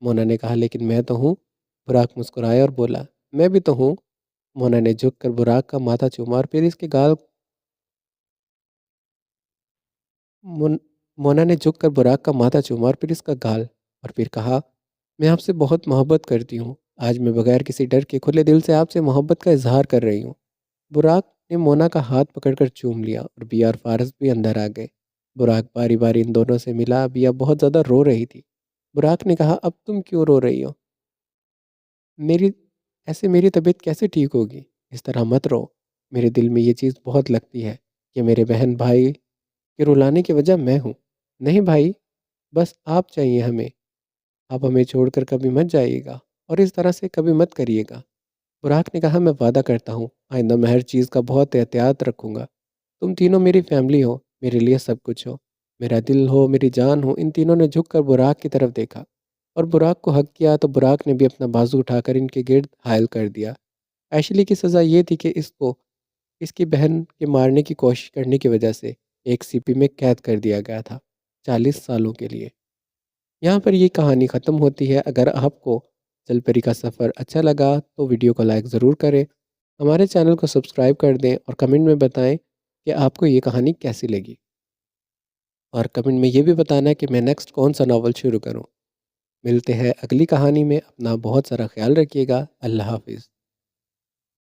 मोना ने कहा, लेकिन मैं तो हूँ। बुराक मुस्कुराया और बोला, मैं भी तो हूँ। मोना ने झुककर बुराक का माथा चूमा और फिर इसके गाल मोन, मोना ने झुककर बुराक का माथा चूमा और फिर इसका गाल और फिर कहा, मैं आपसे बहुत मोहब्बत करती हूँ। आज मैं बगैर किसी डर के खुले दिल से आपसे मोहब्बत का इजहार कर रही हूँ। बुराक ने मोना का हाथ पकड़कर चूम लिया और बिया और फारस भी अंदर आ गए। बुराक बारी बारी इन दोनों से मिला। बिया बहुत ज़्यादा रो रही थी। बुराक ने कहा, अब तुम क्यों रो रही हो? मेरी ऐसे मेरी तबीयत कैसे ठीक होगी? इस तरह मत रो। मेरे दिल में ये चीज़ बहुत लगती है कि मेरे बहन भाई के रुलाने की वजह मैं हूँ। नहीं भाई, बस आप चाहिए हमें। आप हमें छोड़कर कभी मत जाइएगा और इस तरह से कभी मत करिएगा। बुराक ने कहा, मैं वादा करता हूँ आइंदा मैं हर चीज़ का बहुत एहतियात रखूँगा। तुम तीनों मेरी फैमिली हो, मेरे लिए सब कुछ हो। मेरा दिल हो, मेरी जान हो। इन तीनों ने झुककर बुराक की तरफ देखा और बुराक को हक किया तो बुराक ने भी अपना बाजू उठाकर इनके गिर्द हायल कर दिया। एशली की सज़ा ये थी कि इसको इसकी बहन के मारने की कोशिश करने की वजह से एक सीपी में कैद कर दिया गया था 40 सालों के लिए। यहाँ पर ये कहानी ख़त्म होती है। अगर आपको जलपरी का सफ़र अच्छा लगा तो वीडियो को लाइक ज़रूर करें, हमारे चैनल को सब्सक्राइब कर दें और कमेंट में बताएं कि आपको ये कहानी कैसी लगी। और कमेंट में ये भी बताना कि मैं नेक्स्ट कौन सा नावल शुरू करूँ। मिलते हैं अगली कहानी में। अपना बहुत सारा ख्याल रखिएगा। अल्लाह हाफिज़।